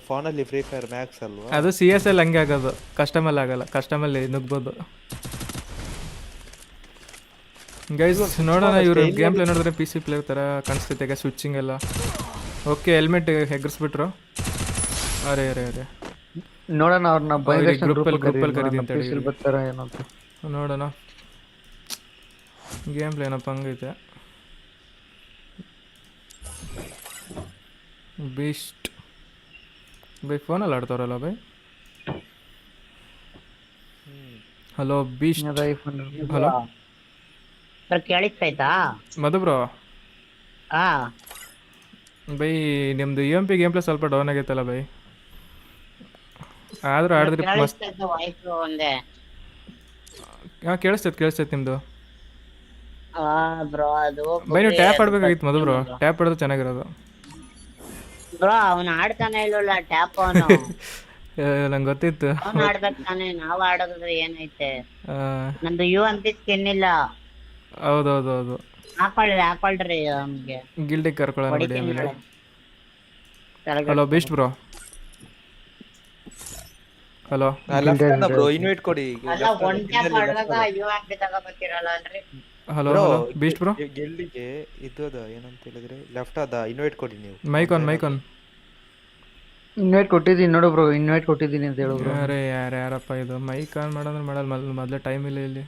ಫೋನಲ್ಲಿ ಫ್ರೀ ಫೈರ್ ಮ್ಯಾಕ್ಸ್ ಅಲ್ವಾ, ಅದು CS ಹಂಗೆ ಆಗೋದು, ಕಸ್ಟಮಲ್ಲಿ ಆಗಲ್ಲ. ಕಸ್ಟಮಲ್ಲಿ ನುಗ್ಬೋದು. ಗೈಸ್ ನೋಡೋಣ, ಇವರು ಗೇಮ್ ಪ್ಲೇ ನೋಡಿದ್ರೆ ಪಿ ಸಿ ಪ್ಲೇಯರ್ ಥರ ಕಾಣಿಸ್ತೈತೆ ಈಗ ಸ್ವಿಚ್ಚಿಂಗ್ ಎಲ್ಲ. ಓಕೆ ಹೆಲ್ಮೆಟ್ ಹೆಗ್ರಿಸ್ಬಿಟ್ರು. ಅರೆ ನೋಡೋಣ ಅವ್ರನ್ನ ಗ್ರೂಪಲ್ಲಿ ಕರೀತೀನಿ ಅಂತ ಹೇಳಿ. ಬರ್ತಾರ ಏನೋ ಅಂತ ನೋಡೋಣ. ಗೇಮ್ ಪ್ಲೇ ಏನಪ್ಪ ಹಂಗೈತೆ. ಬೀಸ್ಟ್ ಬೈ ಫೋನಲ್ಲಿ ಆಡ್ತಾರಲ್ಲ ಬೈ. Hello Beast. ಹಲೋ ಕೇಳಿಸ್ತಾಯ್ತಾ ಮಧು ಬ್ರೋ? ಹಾ ಬೈ ನಿಮ್ದು U M P game play ಸ್ವಲ್ಪ ಡೌನ್ ಆಗೈತಲ್ಲ ಬೈ. ಆದ್ರೂ ಆಡಿದ್ರಿ ಮಸ್ತ್. ವಾಯ್ಸು ಒಂದೇ. ಹಾಂ ಕೇಳಿಸ್ತೈತೆ ನಿಮ್ಮದು ಬ್ರೋ. ಅದು ಬೈ ನೀವು ಟ್ಯಾಪ್ ಆಡ್ಬೇಕಾಗಿತ್ತು ಮಧು ಬ್ರೋ. ಟ್ಯಾಪ್ ಆಡೋದು ಚೆನ್ನಾಗಿರೋದು ಬ್ರೋ. ಅವ್ನು ಆಡ್ತಾನೆ ಇಲ್ಲಲ್ಲ ಟ್ಯಾಪ್. ಅವನು ನಂಗೆ ಗೊತ್ತಿತ್ತು. ಅವ್ನು ಆಡ್ಬೇಕು ತಾನೆ, ನಾವು ಆಡೋದ್ರೆ ಏನೈತೆ. ನಂದು ಯು ಎಂ ಪಿ ಸ್ಕಿನ್ ಇಲ್ಲ. ಹೌದು ಹಾಕೊಳ್ರಿ ನಮ್ಗೆ ಗಿಲ್ಡಿಗೆ ಕರ್ಕೊಳ್ಳೋಣ ಬಿಡಿ ಆಮೇಲೆ. Hello Beast bro. Hello bro invite ಕೊಡಿ. Hello Beast bro. ಗಿಲ್ಡಿಗೆ ಇದ್ದದ ಏನಂತ ಹೇಳಿದ್ರೆ ಲೆಫ್ಟ್ ಅದ ಇನ್ವೈಟ್ ಕೊಡಿ ನೀವು. ಮೈಕ್ ಆನ್ ಇನ್ವೈಟ್ ಕೊಟ್ಟಿದ್ದೀನಿ ನೋಡು ಬ್ರೋ. ಇನ್ವೈಟ್ ಕೊಟ್ಟಿದ್ದೀನಿ ಅಂತ ಹೇಳು ಬ್ರೋ. ಅರೆ ಯಾರಪ್ಪ ಇದು ಮೈಕ್ ಆನ್ ಮಾಡೋದ್ರೆ ಮಾಡಲ್ಲ ಮೊದಲೇ ಟೈಮ್ ಇಲ್ಲ ಇಲ್ಲಿ.